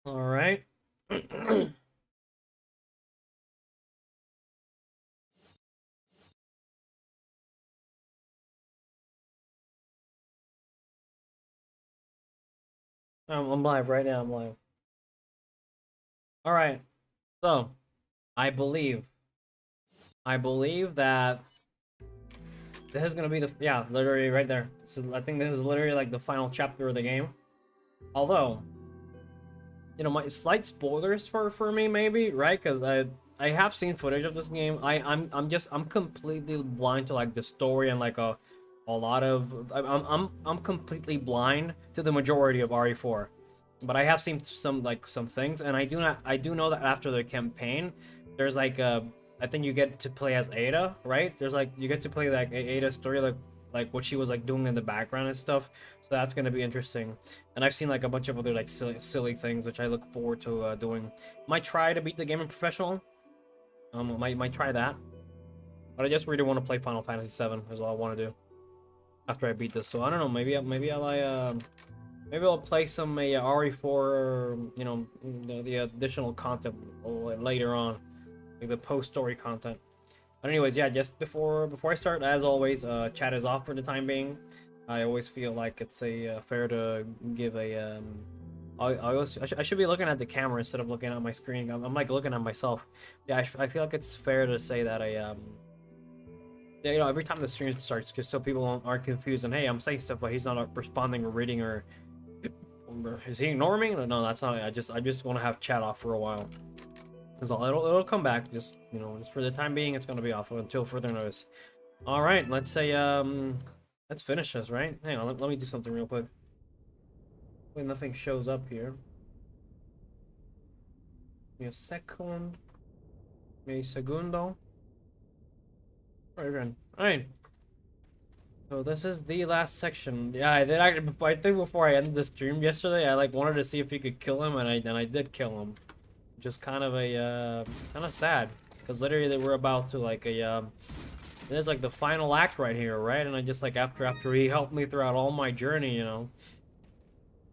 All right. I'm live right now. I'm live. All right. So, I believe, I believe that this is gonna be literally right there. So I think this is literally like the final chapter of the game. Although, my slight spoilers for me maybe, right? Because I have seen footage of this game. I'm completely blind to like the story and like a lot of I'm completely blind to the majority of RE4. But I have seen some things, and I do know that after the campaign, there's like I think you get to play as Ada, right? There's like you get to play like Ada's story, like what she was like doing in the background and stuff. So that's gonna be interesting. And I've seen like a bunch of other like silly things which I look forward to doing. Might try to beat the game in professional. Might try that. But I just really want to play Final Fantasy 7 is all I want to do after I beat this. So I don't know. Maybe I'll play some RE4, the additional content later on, like the post-story content. But anyways, yeah, just before I start, as always, chat is off for the time being. I always feel like it's fair to give a I should be looking at the camera instead of looking at my screen. I'm like looking at myself. Yeah, I feel like it's fair to say that yeah, every time the stream starts, just so people aren't confused and hey, I'm saying stuff, but he's not responding or reading or is he ignoring me? No, that's not it. I just want to have chat off for a while. It'll come back. Just for the time being, it's gonna be off until further notice. All right, let's let's finish this, right? Hang on, let me do something real quick. Wait, nothing shows up here. Give me a second. Me segundo. All right. So this is the last section. Yeah, I think before I ended the stream yesterday, I like wanted to see if you could kill him, and I did kill him. Just kind of kind of sad, because literally they were about to like there's like the final act right here, right? And I just like after he helped me throughout all my journey,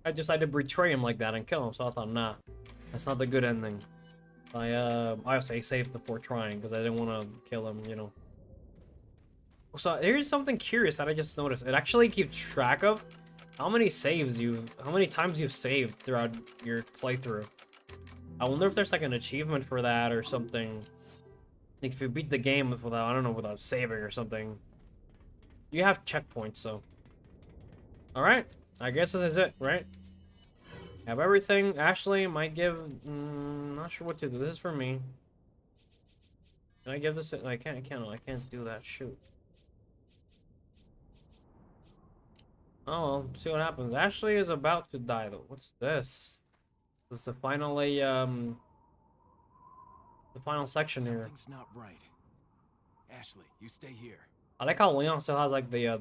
I decided to betray him like that and kill him. So I thought, nah, that's not the good ending. I say saved before trying because I didn't want to kill him. So here's something curious that I just noticed. It actually keeps track of how many times you've saved throughout your playthrough. I wonder if there's like an achievement for that or something. Like if you beat the game without, I don't know, without saving or something. You have checkpoints, so. Alright, I guess this is it, right? Have everything. Ashley might give, not sure what to do. This is for me. Can I give this, I can't do that, shoot. Oh, well, see what happens. Ashley is about to die, though. What's this? This is the final section here. Something's not right. Ashley, you stay here. I like how Leon still has like the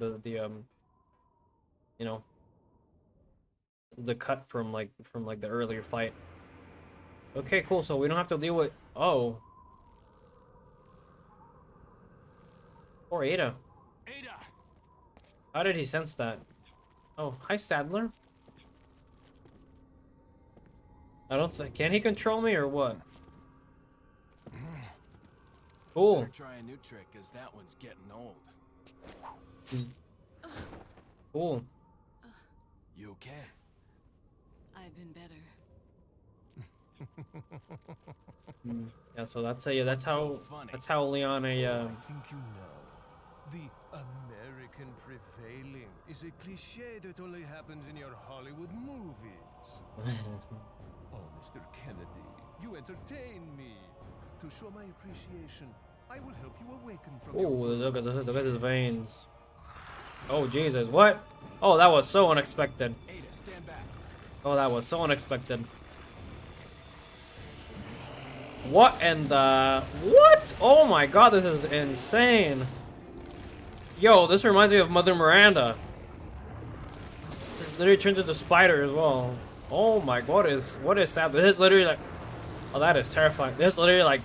cut from like the earlier fight. Okay, cool. So we don't have to deal with. Oh. Poor Ada. Ada! How did he sense that? Oh, hi Sadler. I don't think. Can he control me or what? Cool. Better try a new trick, cause that one's getting old. Cool. You okay? I've been better. Yeah, so that's how Leon I think you know. The American prevailing is a cliche that only happens in your Hollywood movies. Oh, Mr. Kennedy, you entertain me. To show my appreciation, I will help you awaken from Oh, your look at his veins. Oh Jesus, what? Oh, that was so unexpected. Ada, stand back. Oh, that was so unexpected. What in the... What? Oh my god, this is insane. Yo, this reminds me of Mother Miranda. It literally turns into spider as well. Oh my god, what is that? This is literally like... Oh, that is terrifying. This is literally like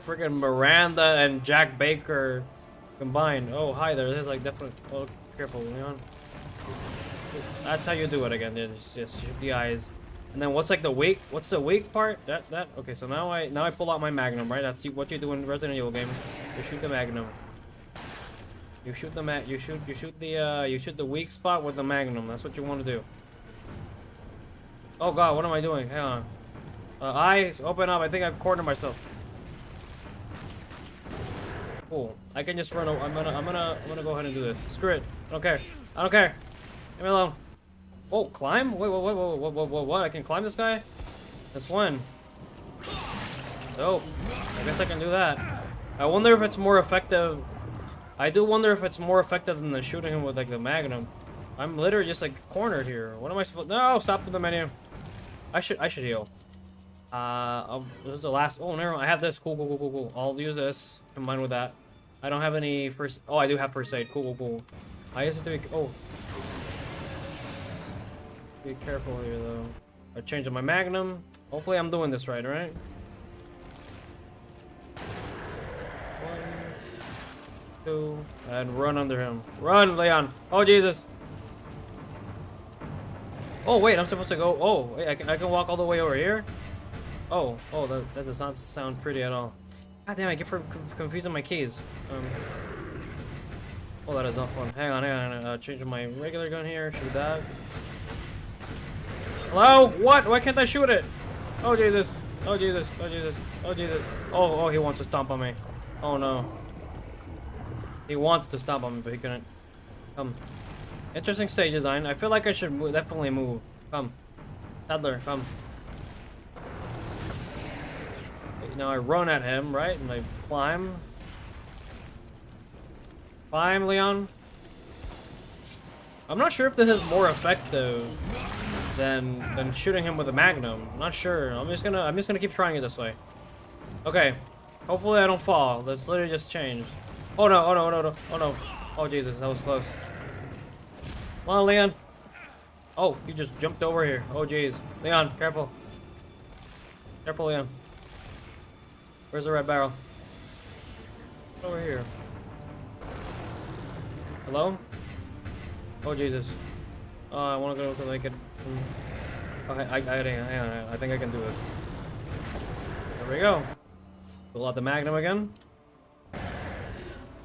freaking Miranda and Jack Baker combined. Oh, hi there. This is like definitely... Oh, careful, Leon. That's how you do it again. Just shoot the eyes. And then what's like the weak? What's the weak part? That. Okay, so now I pull out my Magnum, right? That's what you do in Resident Evil game. You shoot the Magnum. You shoot the you shoot the weak spot with the Magnum. That's what you want to do. Oh God, what am I doing? Hang on. Eyes open up. I think I've cornered myself. Cool. I can just run. I'm gonna go ahead and do this. Screw it. I don't care. I don't care. Leave me alone. Oh, climb? Wait, what? I can climb this guy? This one. Oh, I guess I can do that. I wonder if it's more effective. I do wonder if it's more effective than the shooting him with like the Magnum. I'm literally just like cornered here. What am I supposed? No, stop with the menu. I should heal. This is the last. Oh, never mind. I have this. Cool. I'll use this combined with that. I don't have any first. Oh, I do have first aid. Cool. I used to be. Oh. Be careful here though. I changed my Magnum. Hopefully I'm doing this right? 1, 2, and run under him. Run, Leon. Oh Jesus. Oh wait, I'm supposed to go. Oh wait, I can walk all the way over here. Oh, that does not sound pretty at all. God damn, I keep confusing my keys. Oh, that is not fun. Hang on. Changing my regular gun here. Shoot that. Hello? What? Why can't I shoot it? Oh Jesus. Oh Jesus. Oh, he wants to stomp on me. Oh no. He wanted to stomp on me, but he couldn't. Come. Interesting stage design. I feel like I should definitely move. Come. Toddler, come. Now I run at him, right? And I climb. Climb, Leon. I'm not sure if this is more effective than shooting him with a Magnum. I'm not sure. I'm just gonna keep trying it this way. Okay. Hopefully I don't fall. Let's literally just change. Oh no, oh no. Oh Jesus, that was close. Come on, Leon. Oh, you just jumped over here. Oh jeez. Leon, careful. Careful, Leon. Where's the red barrel? Over here. Hello? Oh Jesus. Oh, I want to go to make it. Okay, hang on. I think I can do this. There we go. Pull out the Magnum again.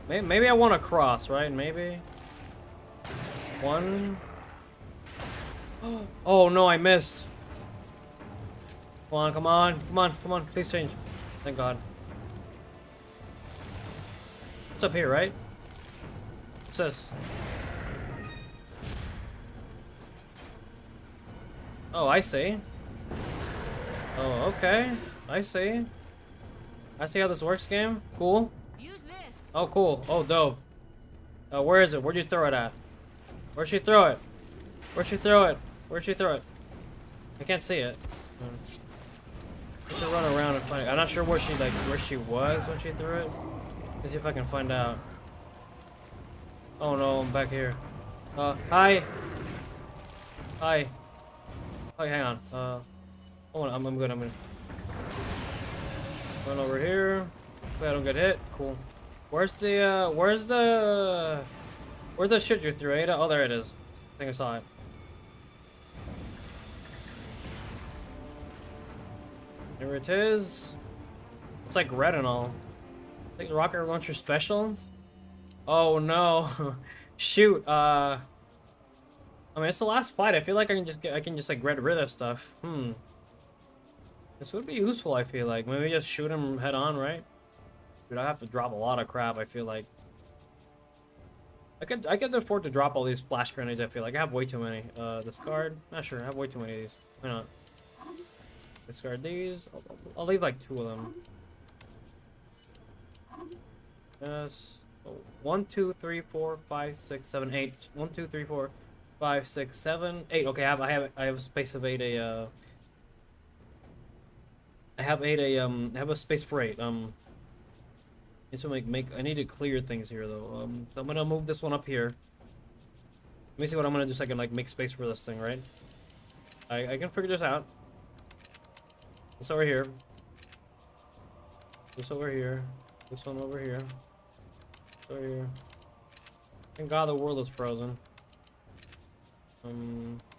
Maybe I want to cross, right? Maybe. 1. Oh no, I missed. Come on. Please change. Thank God. What's up here, right? What's this? Oh, I see. Oh, okay. I see. I see how this works, game. Cool. Use this. Oh, cool. Oh, dope. Where is it? Where'd you throw it at? Where'd she throw it? I can't see it. I have to run around and find it. I'm not sure where she was when she threw it. Let's see if I can find out. Oh no, I'm back here. Hi. Oh, hang on. Oh, I'm good. Run over here. Hopefully I don't get hit. Cool. Where's the shit you threw, Ada? Oh, there it is. I think I saw it. There it is. It's like red and all. I think the rocket launcher special. Oh no. Shoot. I mean, it's the last fight. I feel like I can just like get rid of stuff. This would be useful. I feel like maybe just shoot him head on, right? Dude, I have to drop a lot of crap. I feel like I could afford to drop all these flash grenades. I feel like I have way too many. Discard. Not sure. I have way too many of these. Why not? Discard these. I'll leave like 2 of them. Yes. 1, 2, 3, 4, 5, 6, 7, 8. 1, 2, 3, 4, 5, 6, 7, 8. Okay, I have a space of 8. I have a space for 8. Need to I need to clear things here though. So I'm gonna move this one up here. Let me see what I'm gonna do so I can like make space for this thing, right? I can figure this out. This over here. This over here. This one over here. This over here. Thank God the world is frozen.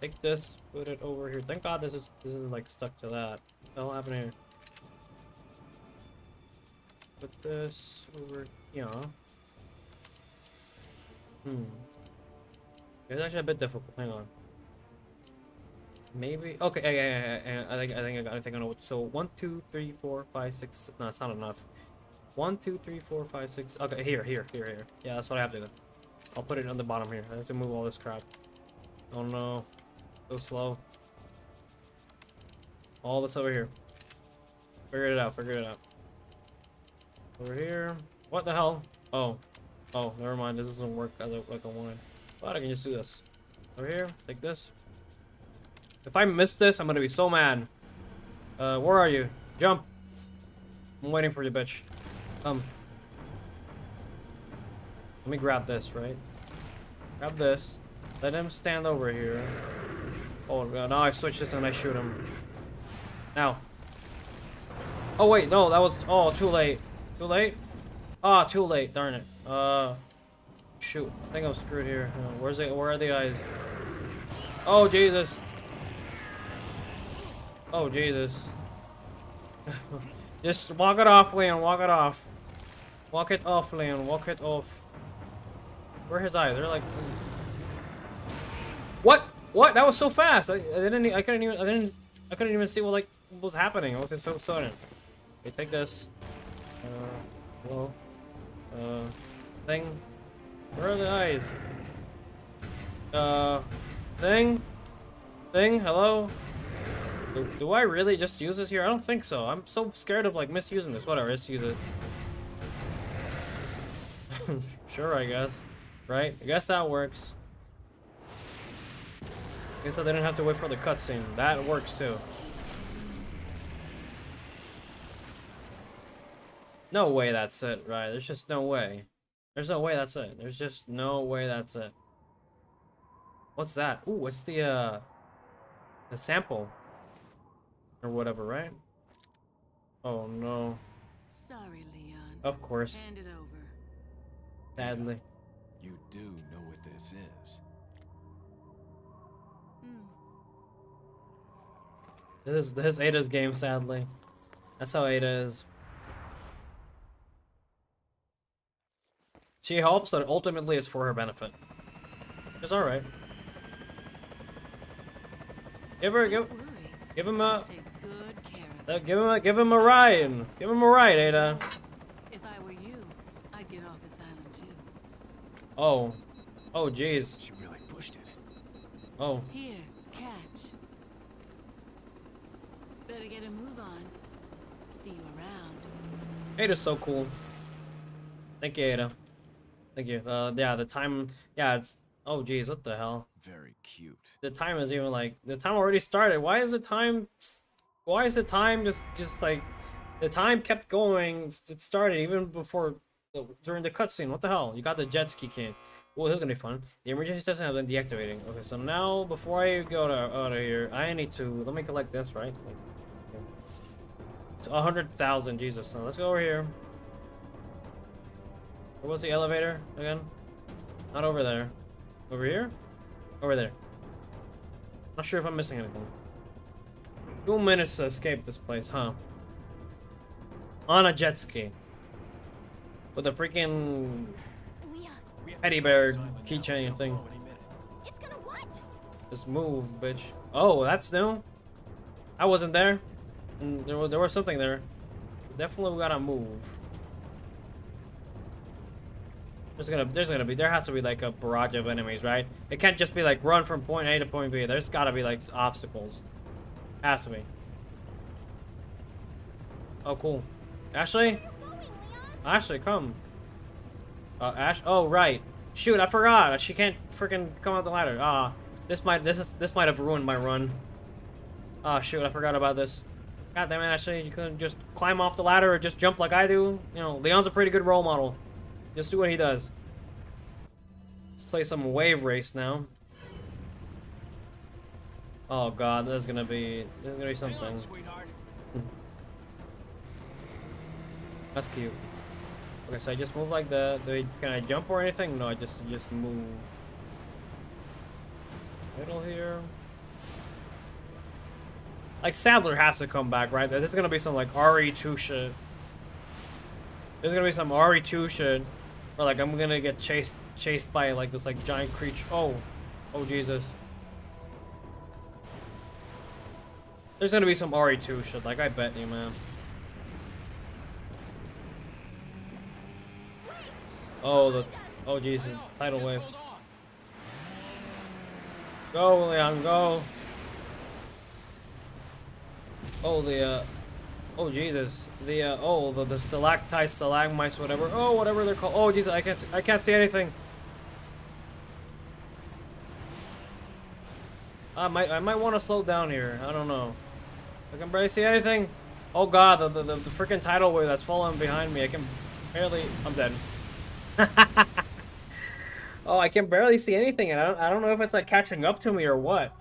Take this, put it over here. Thank God this is like stuck to that. What the hell happened here? Put this over here. It's actually a bit difficult. Hang on. Maybe okay. Yeah. I think I know. So 1, 2, 3, 4, 5, 6. No, it's not enough. 1, 2, 3, 4, 5, 6. Okay, here. Yeah, that's what I have to do. I'll put it on the bottom here. I have to move all this crap. Oh no, so slow. All this over here. Figure it out. Over here. What the hell? Oh, never mind. This doesn't work as like I wanted. But I can just do this. Over here, take this. If I miss this, I'm gonna be so mad. Where are you? Jump. I'm waiting for you, bitch. Come. Let me grab this, right? Grab this. Let him stand over here. Oh, now I switch this and I shoot him. Now. Oh, wait. No, that was... Oh, too late. Too late? Ah, too late. Darn it. Shoot. I think I'm screwed here. Where's it? Where are the eyes? Oh, Jesus. Oh, Jesus. Just walk it off, Leon. Walk it off. Walk it off, Leon. Walk it off. Where are his eyes? They're like... What? What? That was so fast. I couldn't even see what was happening. It was just so sudden. Okay, take this. Hello. Thing. Where are the eyes? Thing. Hello. Do I really just use this here? I don't think so. I'm so scared of like misusing this. Whatever, let's use it. Sure, I guess. Right? I guess that works. I guess I didn't have to wait for the cutscene. That works too. No way that's it, right? There's just no way. There's no way that's it. There's just no way that's it. What's that? Ooh, it's the sample. Or whatever, right? Oh no. Sorry, Leon. Of course. Hand it over. Sadly. You do know what this is. Hmm. This is Ada's game, sadly. That's how Ada is. She hopes that ultimately it's for her benefit. It's alright. Give him I'll a take good care of it. give him a ride. Give him a ride, Ada. If I were you, I'd get off this island too. Oh. Oh jeez. She really pushed it. Oh. Here, catch. Better get a move on. See you around. Ada's so cool. Thank you, Ada. Thank you. Yeah, the time yeah, it's oh jeez, what the hell? Very cute. The time is even like the time already started. Why is the time just like the time kept going? It started even before during the cutscene. What the hell? You got the jet ski key. Well, this is gonna be fun. The emergency system has been deactivating. Okay, so now before I go out of here, I need to let me collect this, right? It's 100,000, Jesus. So let's go over here. Where was the elevator again? Not over there. Over here? Over there. Not sure if I'm missing anything. 2 minutes to escape this place, huh? On a jet ski. With a freaking Leon, teddy bear keychain thing. it's gonna what? Just move, bitch. Oh, that's new? I wasn't there. And there was something there. Definitely gotta move. There has to be like a barrage of enemies, right? It can't just be like run from point A to point B. There's gotta be like obstacles. Has to be. Oh, cool. Ashley? Ashley, come. Ash. Oh, right. Shoot, I forgot. She can't freaking come up the ladder. Ah, this might have ruined my run. Ah, shoot, I forgot about this. God damn it, Ashley, you couldn't just climb off the ladder or just jump like I do. You know, Leon's a pretty good role model. Just do what he does. Let's play some wave race now. Oh god, this is gonna be something. Hang on, sweetheart. That's cute. Okay, so I just move like that. Can I jump or anything? No, I just move. Middle here. Like Sadler has to come back, right? There's gonna be some like RE2 shit. There's gonna be some RE2 shit, or like I'm gonna get chased by like this like giant creature. Oh Jesus. There's gonna be some RE2 shit, like I bet you, man. Oh Jesus, tidal wave. Go, Leon, go. Oh, oh Jesus, the stalactites, stalagmites, whatever. Oh, whatever they're called. Oh Jesus, I can't see anything. I might want to slow down here. I don't know. I can barely see anything. Oh God, the freaking tidal wave that's falling behind me. I can barely. I'm dead. Oh, I can barely see anything, and I don't know if it's like catching up to me or what.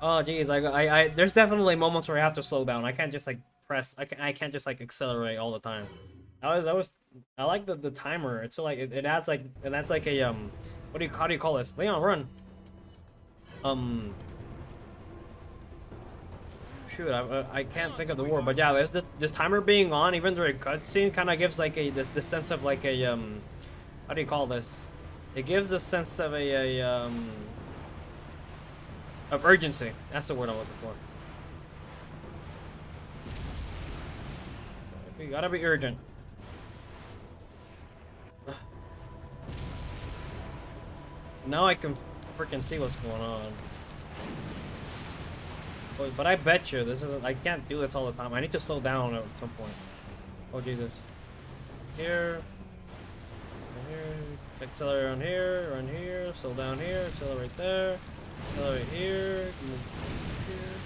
Oh geez, I there's definitely moments where I have to slow down. I can't just like press. I can't just like accelerate all the time. I like the timer. It's so like it adds like a how do you call this? Leon, run. Shoot, I can't think of the word, but yeah, there's this timer being on even during cutscene kind of gives like the sense of like a how do you call this? It gives a sense of of urgency. That's the word I'm looking for. You gotta be urgent. Now I can freaking see what's going on. But I bet you this isn't. I can't do this all the time. I need to slow down at some point. Oh Jesus! Here, accelerate on here, slow down here, accelerate there, accelerate here, move here.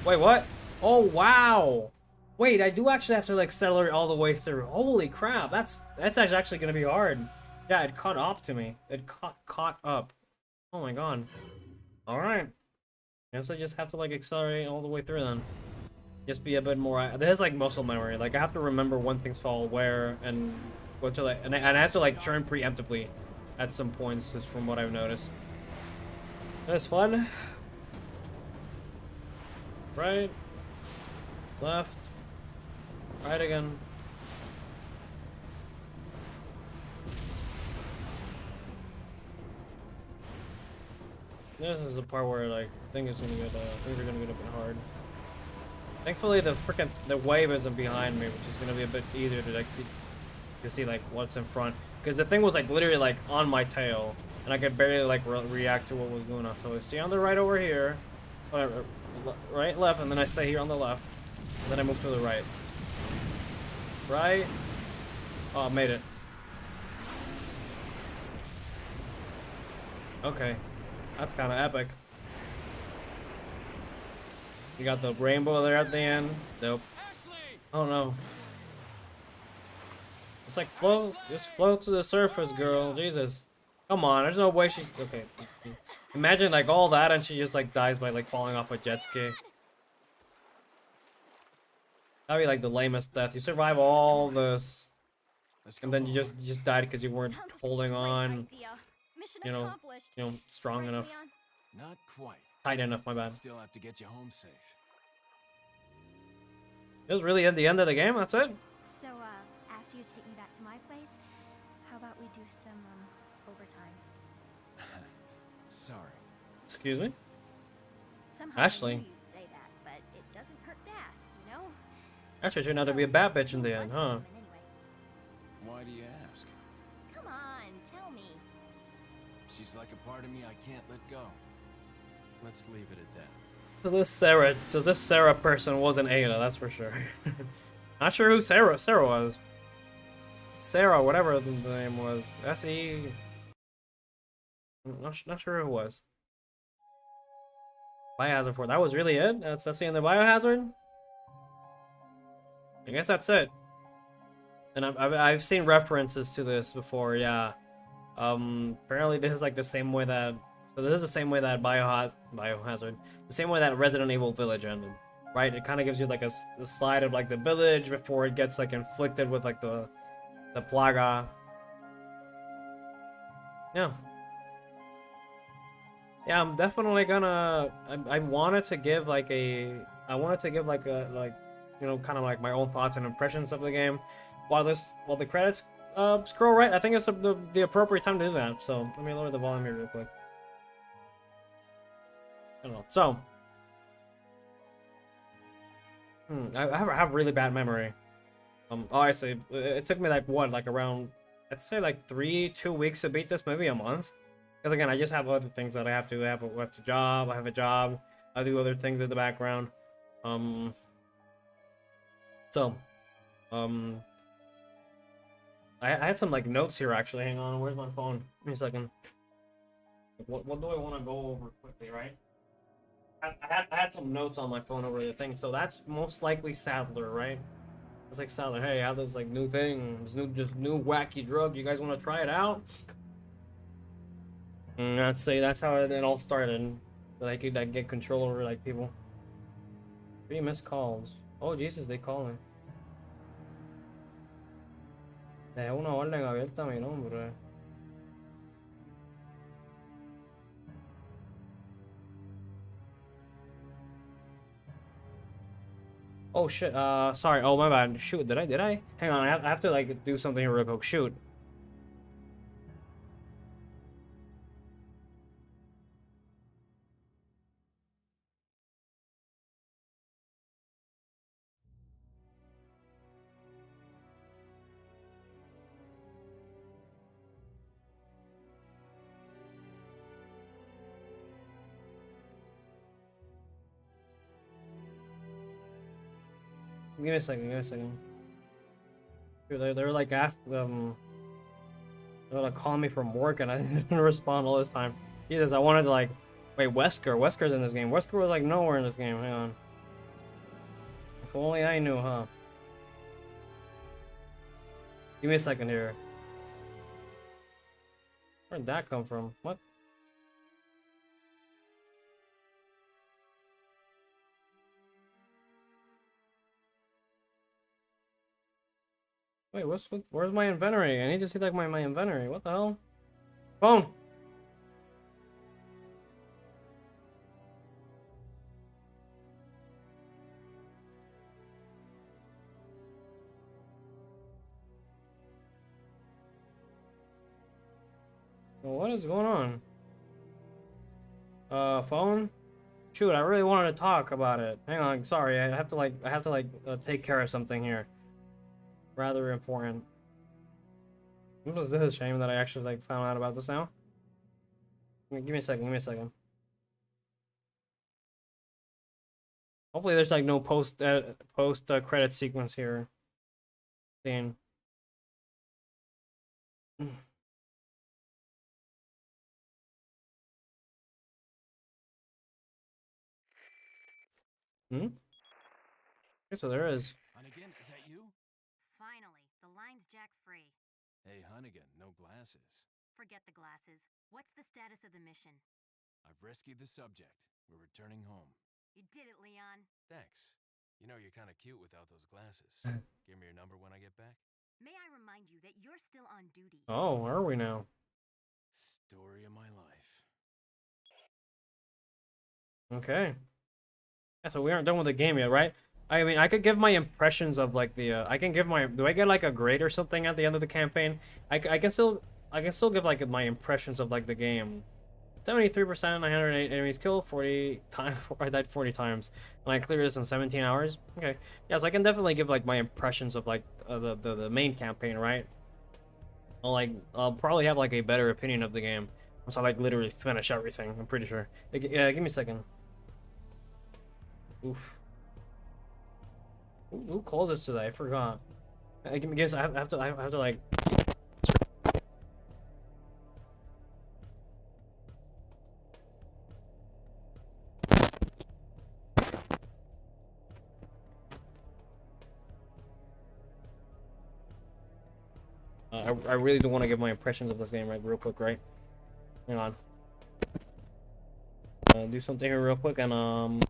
Wait, what? Oh wow! Wait, I do actually have to like accelerate all the way through. Holy crap! That's actually gonna be hard. Yeah, it caught up to me. It caught up. Oh my god. All right. Guess I just have to like accelerate all the way through then. Just be a bit more. There's like muscle memory. Like I have to remember when things fall where and what to like, and I have to like turn preemptively at some points, just from what I've noticed. That's fun. Right, left, right again. This is the part where like things are gonna get a bit hard. Thankfully, the wave isn't behind me, which is gonna be a bit easier to like see like what's in front. Because the thing was like literally like on my tail, and I could barely like react to what was going on. So I stay on the right over here, whatever, right, left, and then I stay here on the left, and then I move to the right. Right. Oh, I made it. Okay. That's kind of epic. You got the rainbow there at the end. Dope. Oh no. It's like float. Just float to the surface, girl. Jesus. Come on. There's no way she's. Okay. Imagine like all that and she just like dies by like falling off a jet ski. That'd be like the lamest death. You survive all this, and then you just died because you weren't holding on. You know, strong enough. Not quite. Tight enough, my bad. Still have to get you home safe. It was really at the end of the game, that's it? So, after you take me back to my place, how about we do some, overtime? Sorry. Excuse me? Somehow Ashley. I knew you'd say that, but it doesn't hurt to ask, you know? Actually, turned out to be a bad bitch in the end, huh? Why do you ask? Come on, tell me. She's like a part of me I can't let go. Let's leave it at that. So this Sarah person wasn't Ada, that's for sure. Not sure who Sarah was. Sarah, whatever the name was. S.E. Not sure who it was. Biohazard 4. That was really it? That's the end of Biohazard? I guess that's it. And I've seen references to this before, yeah. Apparently this is like the same way that. So this is the same way that Biohazard, the same way that Resident Evil Village ended, right? It kind of gives you like a slide of like the village before it gets like inflicted with like the plaga. Yeah. Yeah, I'm definitely gonna. I wanted to give like a. I wanted to give like a you know, kind of like my own thoughts and impressions of the game, while the credits scroll, right. I think it's the appropriate time to do that. So let me lower the volume here real quick. I don't know. So, I have really bad memory. Honestly, it took me like what, like around, I'd say like 2 weeks to beat this, maybe a month. Because again, I just have other things that I have to have. I have a job. I have a job. I do other things in the background. So, um, I had some like notes here actually. Hang on, where's my phone? Give me a second. What do I want to go over quickly, right? I had some notes on my phone over the thing. So that's most likely Sadler, right? It's like Sadler. Hey, I have this like new thing, this new wacky drug. You guys want to try it out? And I'd say that's how it all started. That I could like get control over like people. 3 missed calls. Oh Jesus, they calling. Dejé una orden abierta a mi nombre. Oh shit, sorry, oh my bad. Shoot, did I? Hang on, I have to like do something real quick. Shoot. Give me a second, give me a second. Dude, they're like they're like calling me from work and I didn't respond all this time. Jesus, I wanted to like, wait, Wesker's in this game. Wesker was like nowhere in this game. Hang on. If only I knew, huh? Give me a second here. Where'd that come from? What? Wait, where's my inventory? I need to see like my inventory. What the hell? Phone. What is going on? Phone? Shoot, I really wanted to talk about it. Hang on, sorry, I have to take care of something here. Rather important. This is a shame that I actually like found out about this now. Give me a second, give me a second. Hopefully there's like no post credit sequence here. Thing. Hmm? Okay, so there is. Hunnigan, is that you? Finally, the line's jack free. Hey, Hunnigan, no glasses. Forget the glasses. What's the status of the mission? I've rescued the subject. We're returning home. You did it, Leon. Thanks. You know, you're kind of cute without those glasses. Give me your number when I get back. May I remind you that you're still on duty? Oh, where are we now? Story of my life. Okay. Yeah, so we aren't done with the game yet, right? I mean, I could give my impressions of like the. I can give my. Do I get like a grade or something at the end of the campaign? I can still give like my impressions of like the game. 73%, 908 enemies killed, 40 times. I died 40 times. And I cleared this in 17 hours. Okay. Yeah, so I can definitely give like my impressions of like the main campaign, right? I'll probably have like a better opinion of the game once I like literally finish everything. I'm pretty sure. Yeah, give me a second. Oof. Who closes today? I forgot. I guess I have to like. I really do want to give my impressions of this game right real quick, right? Hang on. Do something here real quick and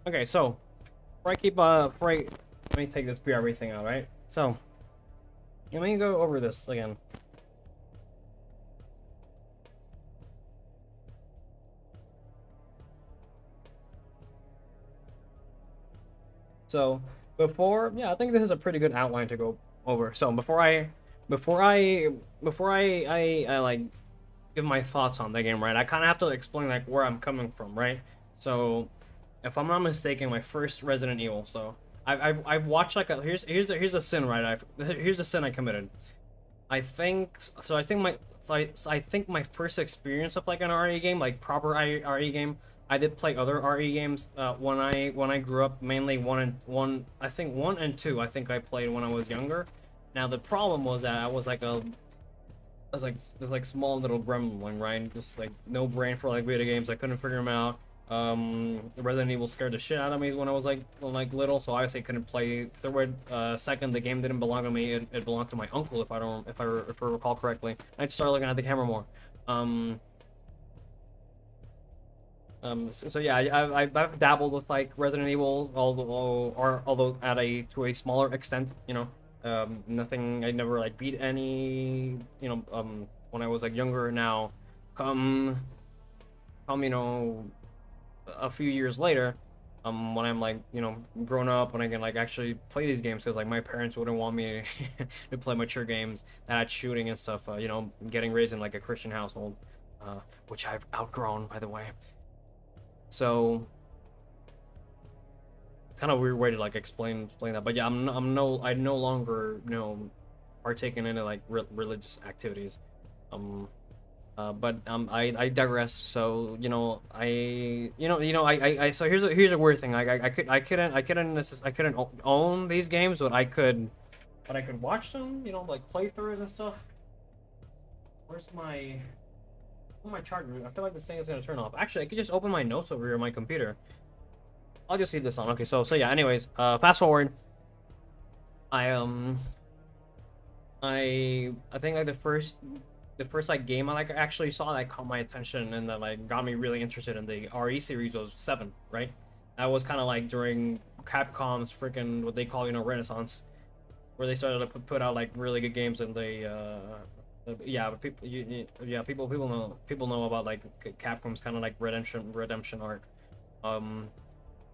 Okay, so let me take this BRB thing out, right? So let me go over this again. So yeah, I think this is a pretty good outline to go over. So before I like give my thoughts on the game, right? I kind of have to explain like where I'm coming from, right? So if I'm not mistaken, my first Resident Evil. So I've watched like here's a sin, right? Here's a sin I committed. I think so. I think my first experience of like an RE game, like proper RE game, I did play other RE games when I grew up. Mainly I think 1 and 2. I think I played when I was younger. Now the problem was that I was like this like small little gremlin, right? Just like no brain for like video games. I couldn't figure them out. Resident Evil scared the shit out of me when I was like little, so obviously I couldn't play third. Second, the game didn't belong to me. It belonged to my uncle, if I recall correctly. I just started looking at the camera more. So yeah, I've dabbled with like Resident Evil, although to a smaller extent, you know. Nothing. I never like beat any, you know. When I was like younger. Now, you know, a few years later, when I'm like, you know, grown up, when I can like actually play these games, because like my parents wouldn't want me to play mature games that had shooting and stuff. You know, getting raised in like a Christian household, which I've outgrown, by the way. So it's kind of a weird way to like explain that, but yeah, I no longer, you know, partaking into like religious activities. But I digress. So you know, so here's a weird thing. I couldn't own these games, but I could watch them. You know, like playthroughs and stuff. Where's my charger? I feel like this thing is gonna turn off. Actually, I could just open my notes over here on my computer. I'll just leave this on. Okay, so yeah. Anyways, fast forward. I think like the first like game I like actually saw that caught my attention and that like got me really interested in the RE series was 7, right? That was kind of like during Capcom's freaking what they call, you know, Renaissance, where they started to put out like really good games, and they yeah, but people know about like Capcom's kind of like redemption arc.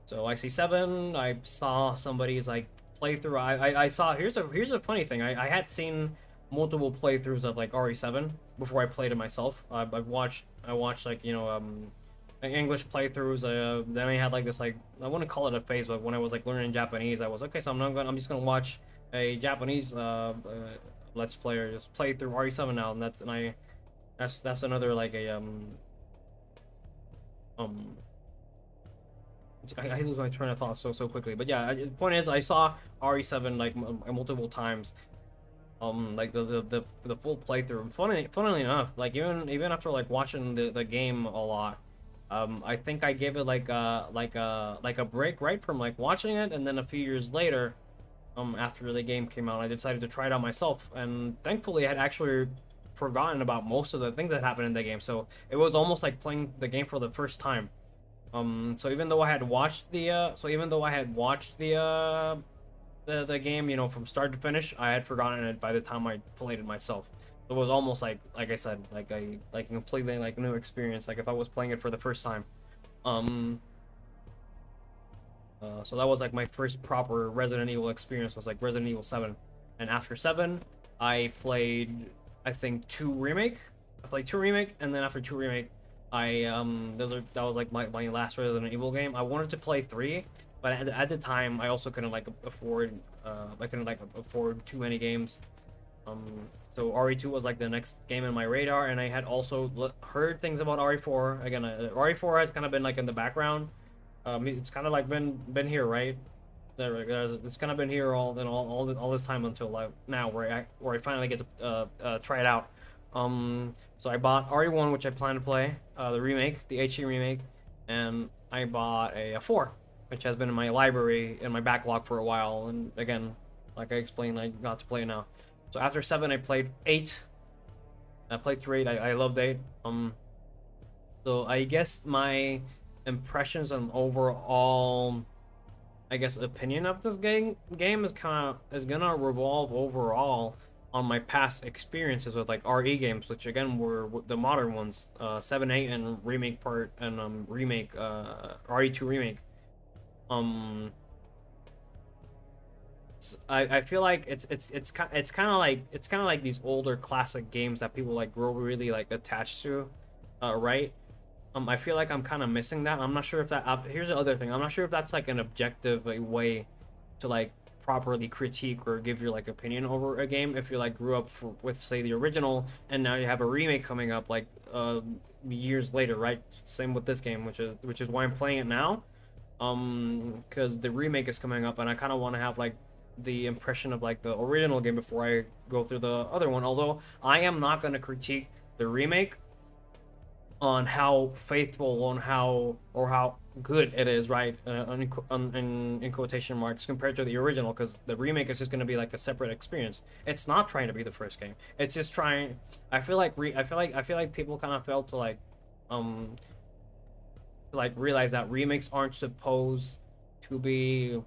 So I see 7. I saw somebody's like playthrough. I saw here's a funny thing. I had seen multiple playthroughs of like RE7 before I played it myself. I watched like, you know, like English playthroughs. Then I had like this like, I wouldn't call it a phase, but when I was like learning Japanese, I was okay. So I'm just gonna watch a Japanese let's player just play through RE7 now, and that's another like a I lose my train of thought so quickly. But yeah, the point is I saw RE7 like multiple times. Like the full playthrough. Funnily enough, like even after like watching the game a lot, I think I gave it like a break, right, from like watching it, and then a few years later, after the game came out, I decided to try it out myself, and thankfully I had actually forgotten about most of the things that happened in the game, so it was almost like playing the game for the first time. So even though I had watched the the game, you know, from start to finish, I had forgotten it by the time I played it myself. So it was almost like I said, like a completely like new experience, like if I was playing it for the first time. So that was like my first proper Resident Evil experience, was like Resident Evil 7. And after 7, I played, I think, 2 Remake. I played 2 Remake, and then after 2 Remake, that was like my last Resident Evil game. I wanted to play 3, but at the time I also couldn't like afford too many games. So RE2 was like the next game in my radar, and I had also heard things about RE4. Again, RE4 has kind of been like in the background. It's kind of like been here, right? It's kind of been here all this time until like now, where I finally get to try it out. So I bought RE1, which I plan to play, the remake, the HD remake, and I bought a 4, which has been in my library, in my backlog for a while, and again, like I explained, I got to play it now. So after 7, I played 8. I played through 8. I loved 8. So I guess my impressions and overall, I guess, opinion of this game is gonna revolve overall on my past experiences with like RE games, which again were the modern ones, 7, 8, and remake part and remake RE2 remake. I feel like it's kind of like these older classic games that people like grow really like attached to, right? I feel like I'm kind of missing that. I'm not sure if that. Here's the other thing. I'm not sure if that's like an objective way to like properly critique or give your like opinion over a game. If you like grew up with say the original and now you have a remake coming up like years later, right? Same with this game, which is why I'm playing it now. Because the remake is coming up and I kind of want to have like the impression of like the original game before I go through the other one. Although I am not going to critique the remake on how faithful, on how good it is, right? In quotation marks, compared to the original, because the remake is just going to be like a separate experience. It's not trying to be the first game. It's just trying. I feel like people kind of fail to like realize that remakes aren't supposed to be.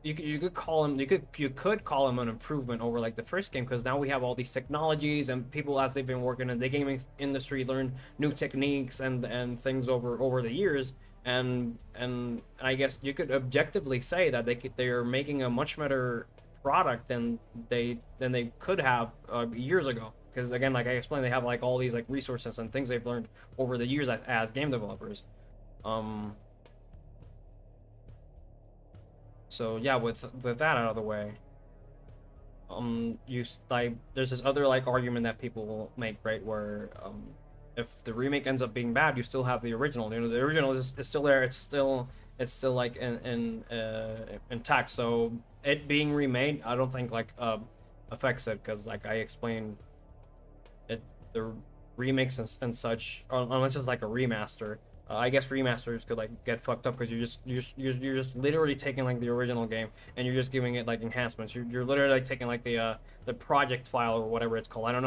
You could call them you could call them an improvement over like the first game, because now we have all these technologies and people as they've been working in the gaming industry learn new techniques and things over the years, and I guess you could objectively say that they are making a much better product than they could have years ago, because again, like I explained, they have like all these like resources and things they've learned over the years as game developers. So yeah, with that out of the way, there's this other like argument that people will make, right, where if the remake ends up being bad, you still have the original. You know, the original is still there. It's still like intact. So it being remade, I don't think like affects it, because like I explained, the remakes and such, unless it's like a remaster. I guess remasters could like get fucked up, because you're just literally taking like the original game and you're just giving it like enhancements. You're literally like taking like the project file or whatever it's called. I don't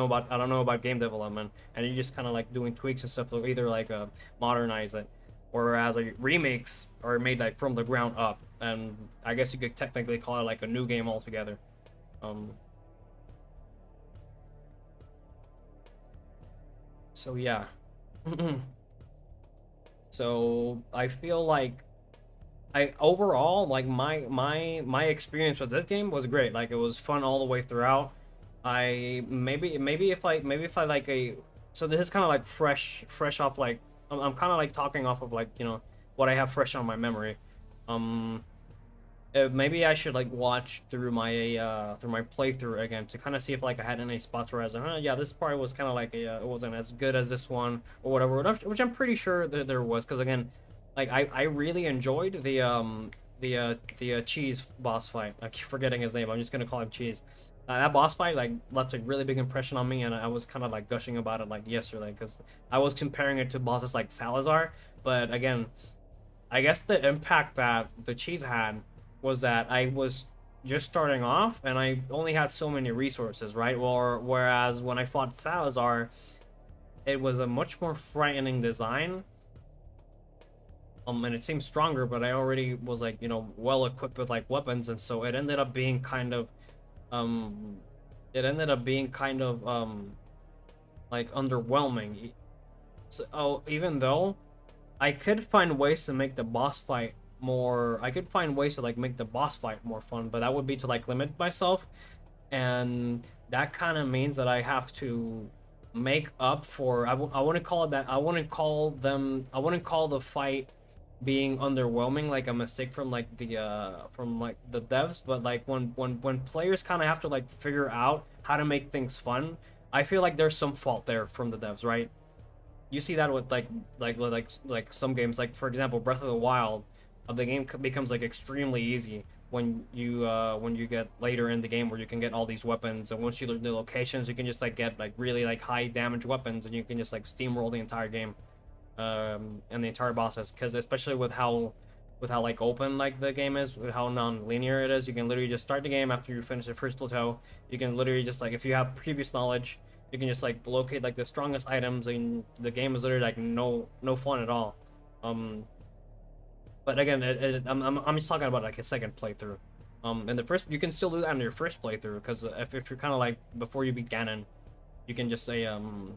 know about game development, and you're just kind of like doing tweaks and stuff to either like modernize it, whereas like remakes are made like from the ground up, and I guess you could technically call it like a new game altogether. So yeah. So I feel like I overall like my experience with this game was great. Like it was fun all the way throughout. I maybe if I like a so this is kind of like fresh off like I'm kind of like talking off of like, you know, what I have fresh on my memory. Um Maybe I should like watch through my playthrough again to kind of see if like I had any spots where I was like, yeah, this part was kind of like it wasn't as good as this one or whatever, which I'm pretty sure that there was, because again, like I really enjoyed the cheese boss fight. I keep forgetting his name. I'm just gonna call him Cheese. That boss fight like left a really big impression on me, and I was kind of like gushing about it like yesterday, because I was comparing it to bosses like Salazar. But again, I guess the impact that the cheese had was that I was just starting off and I only had so many resources, right? Or whereas when I fought Salazar, it was a much more frightening design. And it seemed stronger, but I already was like, you know, well equipped with like weapons, and so it ended up being kind of like underwhelming. So even though I could find ways to make the boss fight more, I could find ways to like make the boss fight more fun, but that would be to like limit myself, and that kind of means that I have to make up for I wouldn't call it that. I wouldn't call the fight being underwhelming like a mistake from like the devs, but like when players kind of have to like figure out how to make things fun, I feel like there's some fault there from the devs, right? You see that with like some games, like for example Breath of the Wild. The game becomes like extremely easy when you get later in the game, where you can get all these weapons, and once you learn the locations, you can just like get like really like high damage weapons, and you can just like steamroll the entire game, and the entire bosses, because especially with how like open like the game is, with how non-linear it is, you can literally just start the game after you finish the first plateau. You can literally just like, if you have previous knowledge, you can just like locate like the strongest items, and the game is literally like no fun at all. But again, I'm just talking about like a second playthrough. In the first, you can still do that in your first playthrough, because if you're kind of like before you beat Ganon, you can just say you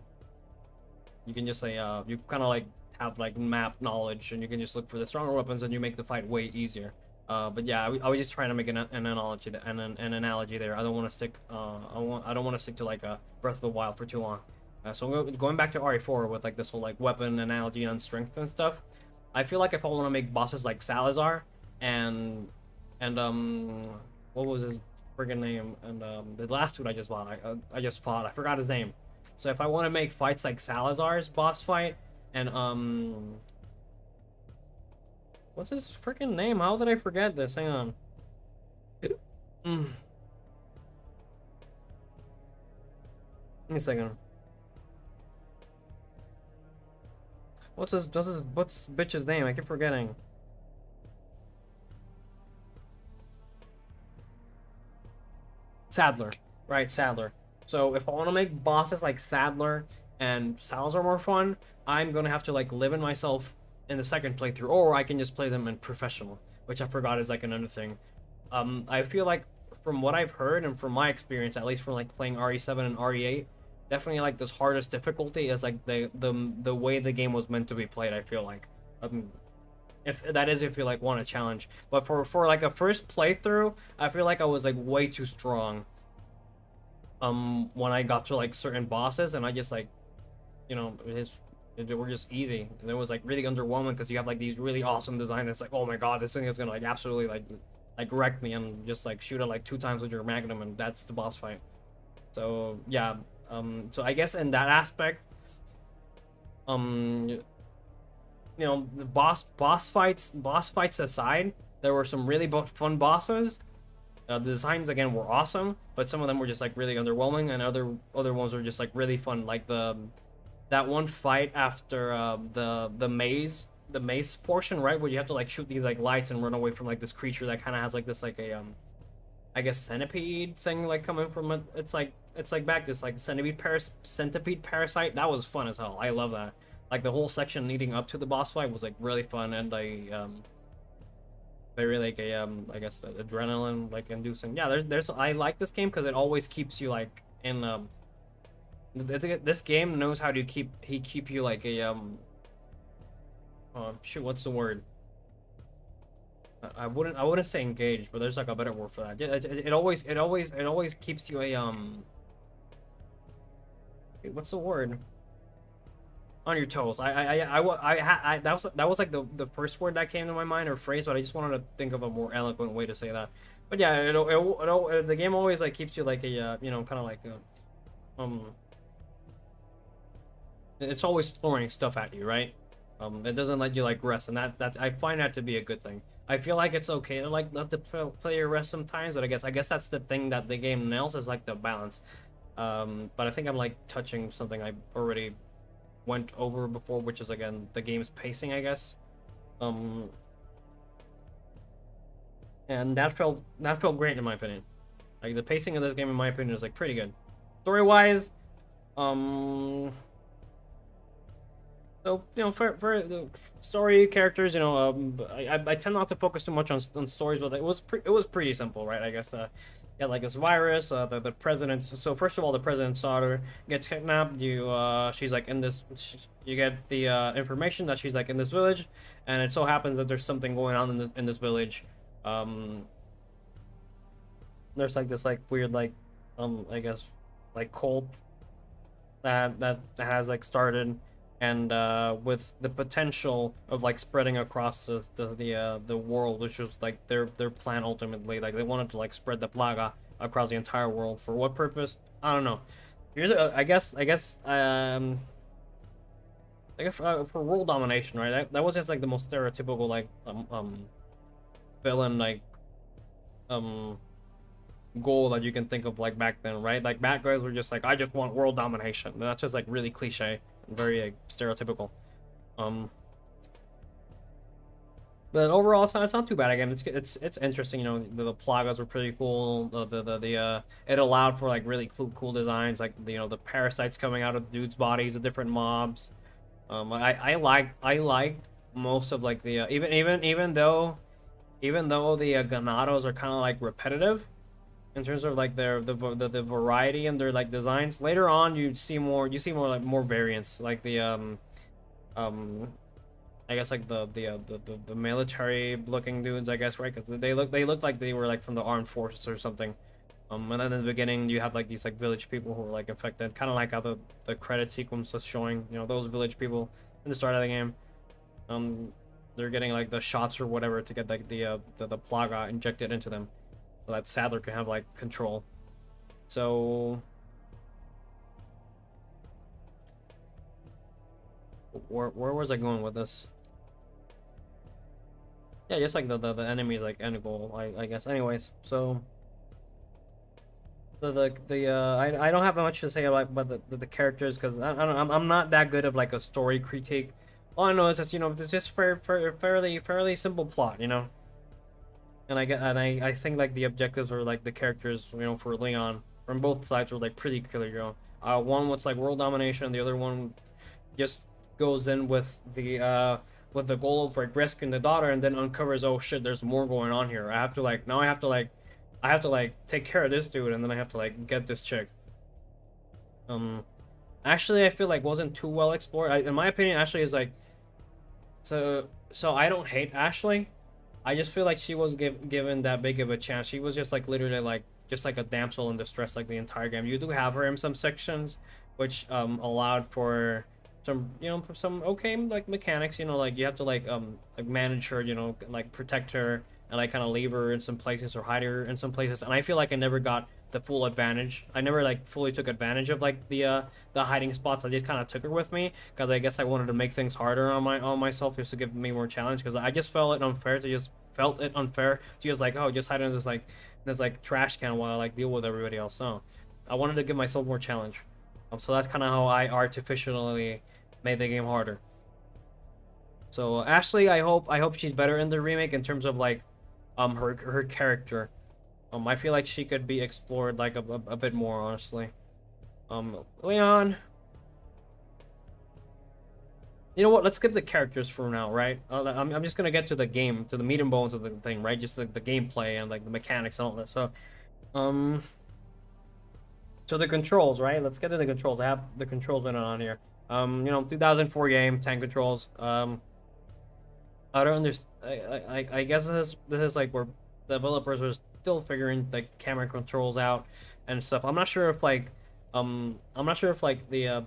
kind of like have like map knowledge, and you can just look for the stronger weapons, and you make the fight way easier. But yeah, I was just trying to make an analogy, an analogy there. I don't want to stick. I don't want to stick to like a Breath of the Wild for too long. So going back to RE4 with like this whole like weapon analogy and strength and stuff. I feel like if I want to make bosses like Salazar and what was his friggin' name, and the last dude I just fought, I forgot his name. So if I want to make fights like Salazar's boss fight and what's his freaking name? How did I forget this? Hang on. Give me a second. What's this bitch's name? I keep forgetting. Sadler. Right, Sadler. So if I want to make bosses like Sadler and Salazar more fun, I'm gonna have to like live in myself in the second playthrough, or I can just play them in professional, which I forgot is like another thing. I feel like from what I've heard and from my experience, at least from like playing RE7 and RE8, definitely like this hardest difficulty is like the way the game was meant to be played. I feel like, if you like want a challenge, but for like a first playthrough, I feel like I was like way too strong. When I got to like certain bosses, and I just like, you know, they were just easy, and it was like really underwhelming because you have like these really awesome designs. It's like, oh my god, this thing is gonna like absolutely like wreck me, and just like shoot it like 2 times with your magnum, and that's the boss fight. So yeah. So I guess in that aspect, you know, the boss fights aside, there were some really fun bosses. The designs again were awesome, but some of them were just like really underwhelming, and other ones were just like really fun. Like that one fight after the maze portion, right, where you have to like shoot these like lights and run away from like this creature that kind of has like this like a I guess centipede thing like coming from it. It's like back this like centipede parasite. That was fun as hell. I love that. Like the whole section leading up to the boss fight was like really fun, and very like a I guess adrenaline like inducing. Yeah, there's I like this game because it always keeps you like in this game knows how to keep you like a shoot, what's the word? I wouldn't say engaged, but there's like a better word for that. It always keeps you a what's the word? On your toes. That was like the first word that came to my mind, or phrase, but I just wanted to think of a more eloquent way to say that. But yeah, the game always like keeps you like a you know, kind of like a, it's always throwing stuff at you, right? It doesn't let you like rest, and that's I find that to be a good thing. I feel like it's okay to like let the player rest sometimes, but I guess that's the thing that the game nails, is like the balance. But I think I'm like touching something I already went over before, which is again the game's pacing, I guess. And that felt great in my opinion. Like the pacing of this game, in my opinion, is like pretty good. Story wise, so you know, for the story characters, you know, I tend not to focus too much on stories, but it was pretty simple, right? I guess yeah, like this virus, the president's. So first of all, the president's daughter gets kidnapped. She's like in this. You get the information that she's like in this village, and it so happens that there's something going on in this village. There's like this like weird like I guess like cult that has like started, and with the potential of like spreading across the world, which was like their plan ultimately. Like they wanted to like spread the plaga across the entire world. For what purpose? I don't know. Here's I guess for world domination, right? That was just like the most stereotypical like villain like goal that you can think of like back then, right? Like bad guys were just like, I just want world domination. And that's just like really cliche and very like stereotypical. But overall, it's not too bad. Again, it's interesting. You know, the plagas were pretty cool. It allowed for like really cool designs, like you know, the parasites coming out of the dude's bodies, the different mobs. I liked most of like the even though the Ganados are kind of like repetitive in terms of like the variety and their like designs. Later on, you see more like more variants, like the um I guess like the military looking dudes, I guess, right? Because they look like they were like from the armed forces or something. And then in the beginning you have like these like village people who were like infected, kind of like how the credit sequence was showing, you know, those village people in the start of the game. They're getting like the shots or whatever to get like the plaga injected into them, so that Sadler can have like control. So where was I going with this? Yeah, just like the enemy like end goal, I guess. Anyways, so I don't have much to say about the characters, because I'm not that good of like a story critique. All I know is that, you know, it's just fairly simple plot, you know. And I think like the objectives or like the characters, you know, for Leon from both sides were like pretty clear, you know. One was like world domination, the other one just goes in with the goal of like rescuing the daughter, and then uncovers, oh shit, there's more going on here. I have to like take care of this dude, and then I have to like get this chick. Actually, I feel like wasn't too well explored. In my opinion, Ashley is like, so I don't hate Ashley. I just feel like she was given that big of a chance. She was just like literally like just like a damsel in distress like the entire game. You do have her in some sections, which allowed for some, you know, some okay like mechanics. You know, like you have to like manage her, you know, like protect her and like kind of leave her in some places or hide her in some places. And I feel like I never got the full advantage. I never like fully took advantage of like the hiding spots. I just kind of took her with me because I guess I wanted to make things harder on myself, just to give me more challenge, because I just felt it unfair to just like, oh, just hide in this like trash can while I like deal with everybody else. So I wanted to give myself more challenge. So that's kind of how I artificially made the game harder. So Ashley, I hope she's better in the remake in terms of like her character. I feel like she could be explored like a bit more, honestly. Leon. You know what? Let's skip the characters for now, right? I'm just gonna get to the game, to the meat and bones of the thing, right? Just the gameplay and like the mechanics and all that. So, so the controls, right? Let's get to the controls. I have the controls in on here. You know, 2004 game, tank controls. I don't understand. I guess this is like where developers were still figuring like camera controls out and stuff. I'm not sure if like the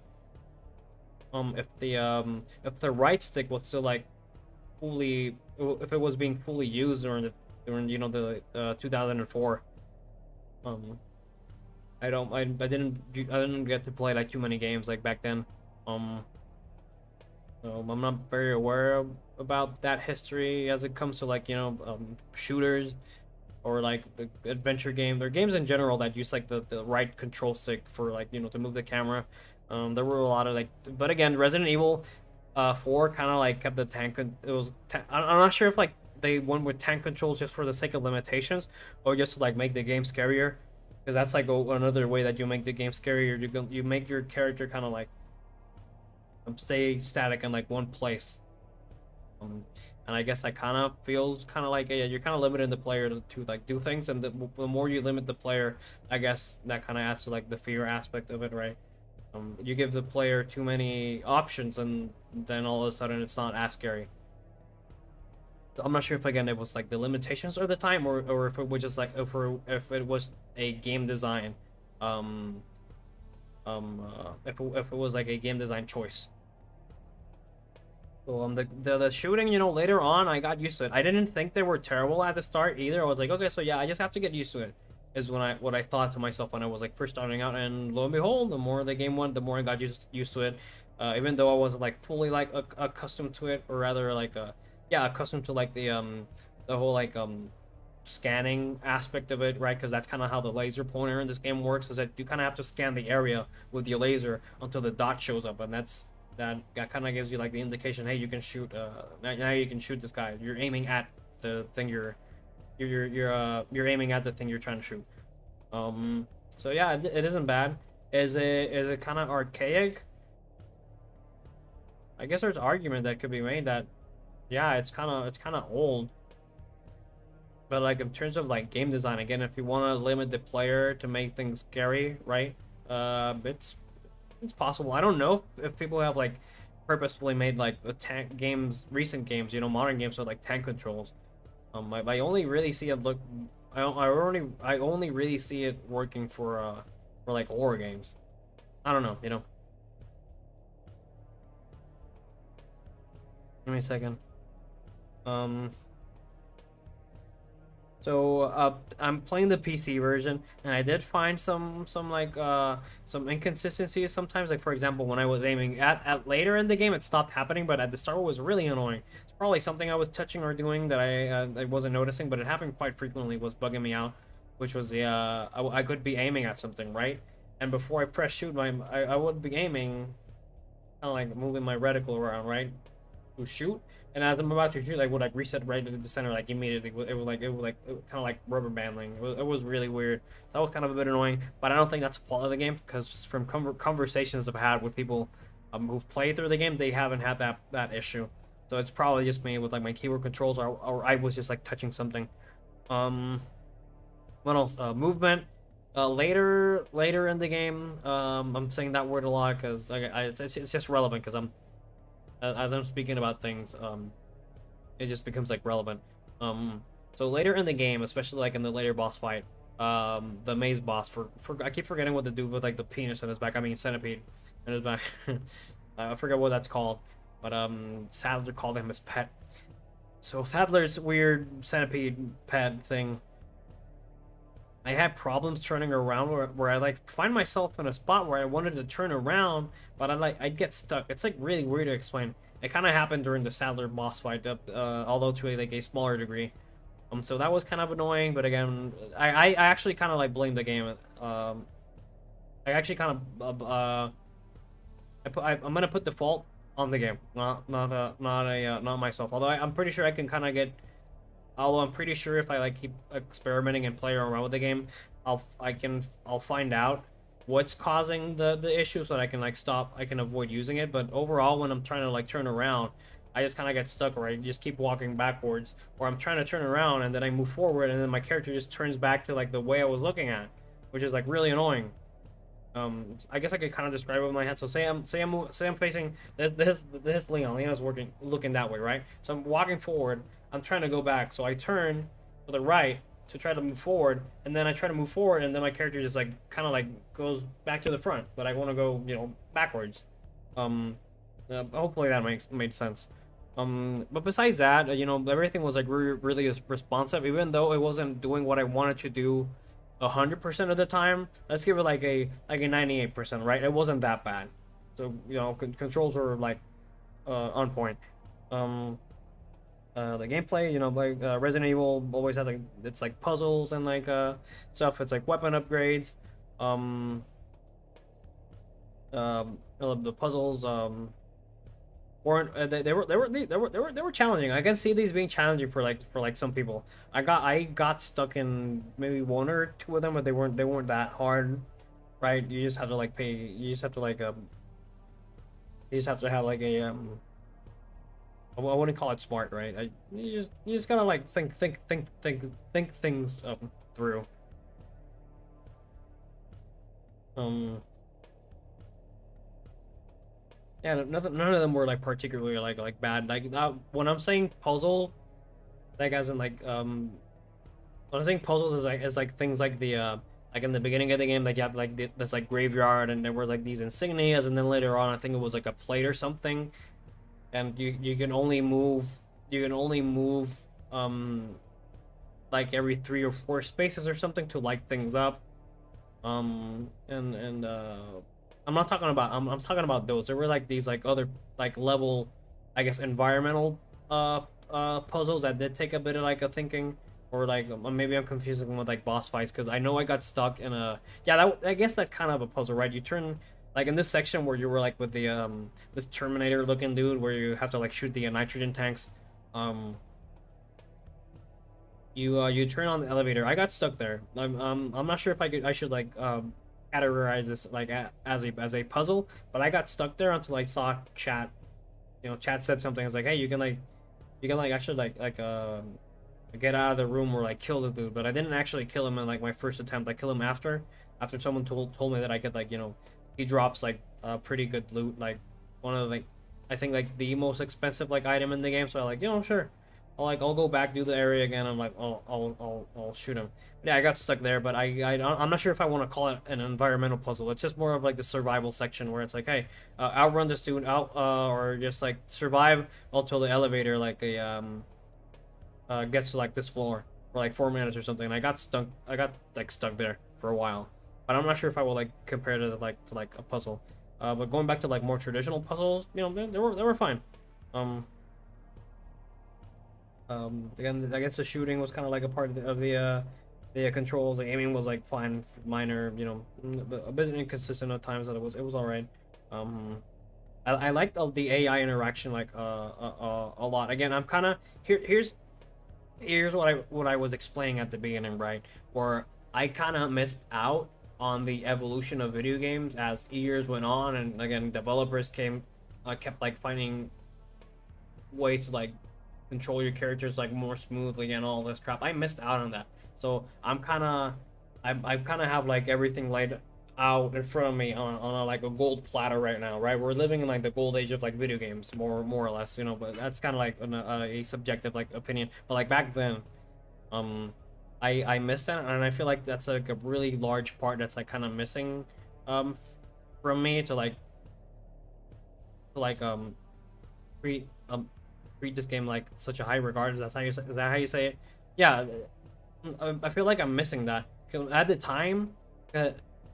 if the right stick was still like fully, if it was being fully used during you know the 2004. I didn't get to play like too many games like back then. So I'm not very aware about that history as it comes to like, you know, shooters or like the adventure game. There are games in general that use like the right control stick for like, you know, to move the camera. There were a lot of like, but again, Resident Evil 4 kind of like kept the tank. I'm not sure if like they went with tank controls just for the sake of limitations or just to like make the game scarier, because that's like another way that you make the game scarier. You make your character kind of like stay static in like one place. And I guess that kind of feels kind of like, yeah, you're kind of limiting the player to like do things, and the more you limit the player, I guess that kind of adds to like the fear aspect of it, right? You give the player too many options, and then all of a sudden it's not as scary. So I'm not sure if again it was like the limitations of the time, or if it was just like if it was a game design, if it was like a game design choice. So the shooting, you know, later on I got used to it. I didn't think they were terrible at the start either. I was like, okay, so yeah, I just have to get used to it, is what I thought to myself when I was like first starting out. And lo and behold, the more the game went, the more I got used to it. Even though I wasn't like fully like accustomed to it, or rather like accustomed to like the whole like scanning aspect of it, right? Because that's kind of how the laser pointer in this game works, is that you kind of have to scan the area with your laser until the dot shows up, and that kind of gives you like the indication, hey, you can shoot. Now you can shoot this guy. You're aiming at the thing you're aiming at the thing you're trying to shoot. So yeah, it isn't bad. Is it kind of archaic? I guess there's argument that could be made that yeah, it's kind of old. But like in terms of like game design, again, if you want to limit the player to make things scary, right? It's possible. I don't know if people have like purposefully made like the tank games, recent games, you know, modern games with like tank controls. I only really see it look. I only really see it working for like horror games. I don't know, you know. Give me a second. Um. So I'm playing the PC version, and I did find some inconsistencies sometimes. Like for example, when I was aiming at later in the game, it stopped happening, but at the start it was really annoying. It's probably something I was touching or doing that I wasn't noticing, but it happened quite frequently. Was bugging me out, which was the I could be aiming at something, right, and before I press shoot, I would be aiming, kind of like moving my reticle around, right, to shoot. And as I'm about to shoot, like would like reset right into the center like immediately. It would kind of like rubber banding. It was really weird. So that was kind of a bit annoying. But I don't think that's a fault of the game because from conversations I've had with people who've played through the game, they haven't had that issue. So it's probably just me with like my keyboard controls, or I was just like touching something. Um, what else? Movement. Later in the game, I'm saying that word a lot because it's just relevant because as I'm speaking about things, it just becomes like relevant. So later in the game, especially like in the later boss fight, the maze boss for I keep forgetting what to do with like the penis in his back. I mean centipede in his back. I forget what that's called, but Sadler called him his pet. So Sadler's weird centipede pet thing. I had problems turning around where I like find myself in a spot where I wanted to turn around, but I'd get stuck. It's like really weird to explain. It kind of happened during the Sadler boss fight, although to a smaller degree. So that was kind of annoying, but again, I actually kind of like blame the game. I actually kind of I'm gonna put the fault on the game, not myself. Although I'm pretty sure I can kind of get. Although I'm pretty sure if I like keep experimenting and playing around with the game, I'll find out what's causing the issue so that I can like stop. I can avoid using it. But overall, when I'm trying to like turn around, I just kind of get stuck, or I just keep walking backwards, or I'm trying to turn around and then I move forward and then my character just turns back to like the way I was looking at, which is like really annoying. I guess I could kind of describe it in my head. So say I'm facing this Leon's looking that way, right? So I'm walking forward. I'm trying to go back, so I turn to the right to try to move forward, and then I try to move forward, and then my character just like kind of like goes back to the front, but I want to go, you know, backwards. Hopefully that made sense. But besides that, you know, everything was like really responsive, even though it wasn't doing what I wanted to do 100% of the time. Let's give it like a 98%, right? It wasn't that bad. So you know, controls were like on point. The gameplay, you know, like Resident Evil always had like it's like puzzles and like stuff. It's like weapon upgrades. The puzzles weren't they were challenging. I can see these being challenging for like some people. I got stuck in maybe one or two of them, but they weren't that hard, right? You just have to like pay. You just have to like you just have to have like a I wouldn't call it smart, right? You just gotta like think things through. Yeah, none of them were like particularly like bad. Like when I'm saying puzzle, like as in like when I'm saying puzzles is like things like the like in the beginning of the game, like you have like this like graveyard, and there were like these insignias, and then later on I think it was like a plate or something, and you can only move like every 3 or 4 spaces or something to light things up. And I'm not talking about I'm talking about those. There were like these like other like level, I guess, environmental puzzles that did take a bit of like a thinking, or like maybe I'm confusing them with like boss fights, because I know I got stuck in a I guess that's kind of a puzzle, right? You turn like in this section where you were like with the this Terminator looking dude where you have to like shoot the nitrogen tanks. You turn on the elevator. I got stuck there. I'm not sure if I should like categorize this like as a puzzle, but I got stuck there until I saw chat. You know, chat said something. I was like, hey, you can like you can like actually get out of the room or like kill the dude, but I didn't actually kill him in like my first attempt. I kill him after someone told me that I could like, you know, he drops like pretty good loot, like one of the, like I think like the most expensive like item in the game. So I like, you know, sure, I'll go back, do the area again. I'm like, I'll shoot him. Yeah, I got stuck there, but I'm not sure if I want to call it an environmental puzzle. It's just more of like the survival section where it's like, hey, outrun this dude out, or just like survive until the elevator like gets to like this floor for like 4 minutes or something. And I got stuck. I got like stuck there for a while, but I'm not sure if I will like compare it to like a puzzle. But going back to like more traditional puzzles, you know, they were fine. Again, I guess the shooting was kind of like a part of the controls. The aiming was like fine, minor, you know, a bit inconsistent at times, but it was all right. I liked the AI interaction like a lot. Again, I'm kind of here's what I was explaining at the beginning, right? Where I kind of missed out on the evolution of video games as years went on, and again, developers kept like finding ways to like control your characters like more smoothly and all this crap. I missed out on that, so I kind of have like everything laid out in front of me on a, like a gold platter right now, right? We're living in like the gold age of like video games, more or less, you know. But that's kind of like a subjective like opinion. But like back then, I missed that, and I feel like that's like a really large part that's like kind of missing, from me to treat treat this game like such a high regard. Is that how you say it? Yeah, I feel like I'm missing that. 'Cause at the time,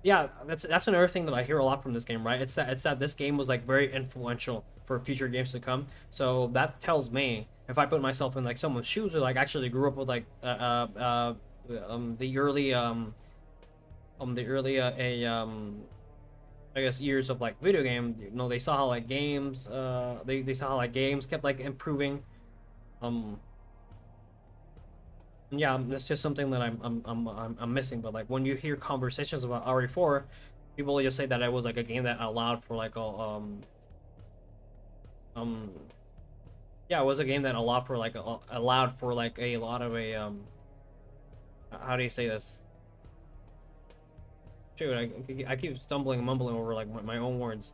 yeah, that's another thing that I hear a lot from this game, right? It's that this game was like very influential for future games to come. So that tells me, if I put myself in like someone's shoes, or like actually grew up with like the early I guess years of like video game, you know, they saw how like games they saw how like games kept like improving. Yeah, that's just something that I'm missing. But like when you hear conversations about RE4, people just say that it was like a game that allowed for like yeah, it was a game that allowed for like a lot of how do you say this? Shoot, I keep stumbling and mumbling over like my own words.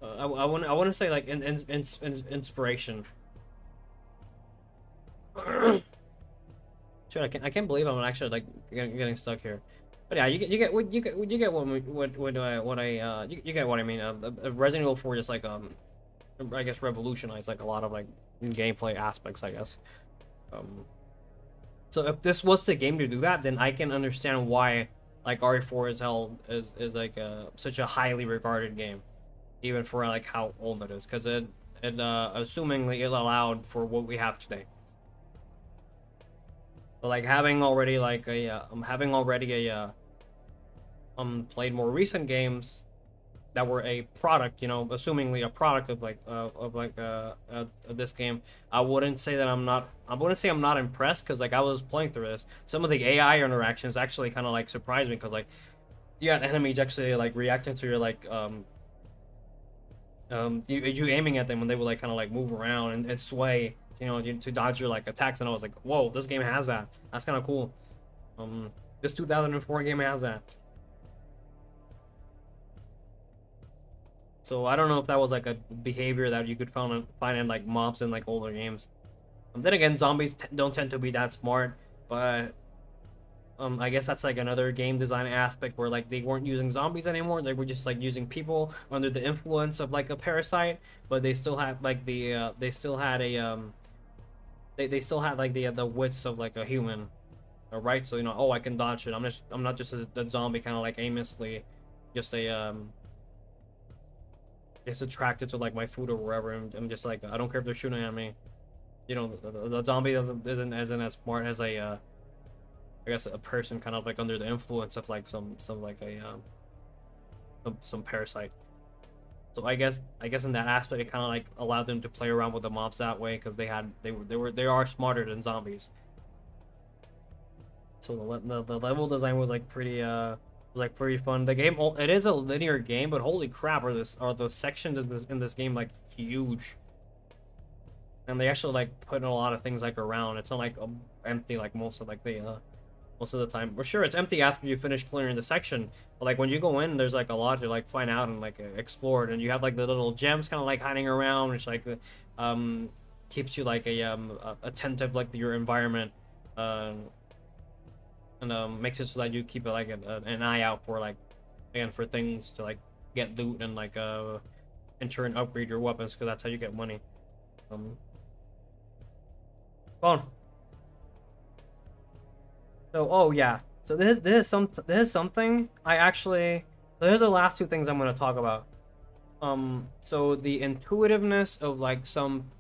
I want to say like inspiration. Sure, I can't believe I'm actually like getting stuck here. But yeah, you get what you get what I mean. Resident Evil 4 just like I guess revolutionized like a lot of like gameplay aspects, I guess. So if this was the game to do that, then I can understand why like RE4 is like such a highly regarded game, even for like how old it is, because it assumingly it allowed for what we have today. But like having already played more recent games that were a product, you know, assumingly a product of this game, I wouldn't say I'm not impressed, because like I was playing through this. Some of the AI interactions actually kind of like surprised me, because like you got enemies actually like reacting to your like you aiming at them when they would like kind of like move around and sway, you know, to dodge your like attacks, and I was like, whoa, this game has that. That's kind of cool. This 2004 game has that. So I don't know if that was like a behavior that you could find in like mobs in like older games. Then again, zombies don't tend to be that smart, but I guess that's like another game design aspect where like they weren't using zombies anymore. They were just like using people under the influence of like a parasite, but they still had like the they still had like the wits of like a human, right? So you know, oh, I can dodge it. I'm not just a zombie kind of like aimlessly, just attracted to like my food or wherever. I'm just like, I don't care if they're shooting at me. You know, the zombie isn't as smart as I guess a person kind of like under the influence of like some parasite. So I guess in that aspect, it kind of like allowed them to play around with the mobs that way, because they are smarter than zombies. So the level design was like pretty fun. The game, it is a linear game, but holy crap, are the sections in this game like huge. and they actually like put a lot of things like around. It's not like empty like most of the time. Well, sure, it's empty after you finish clearing the section, but like when you go in, there's like a lot to like find out and like explore it, and you have like the little gems kind of like hiding around, which like keeps you like attentive like to your environment, and makes it so that you keep like an eye out for like again for things to like get loot and like enter and upgrade your weapons, because that's how you get money. Phone. So, oh yeah. So this is something I actually. So here's the last two things I'm gonna talk about. So the intuitiveness of like some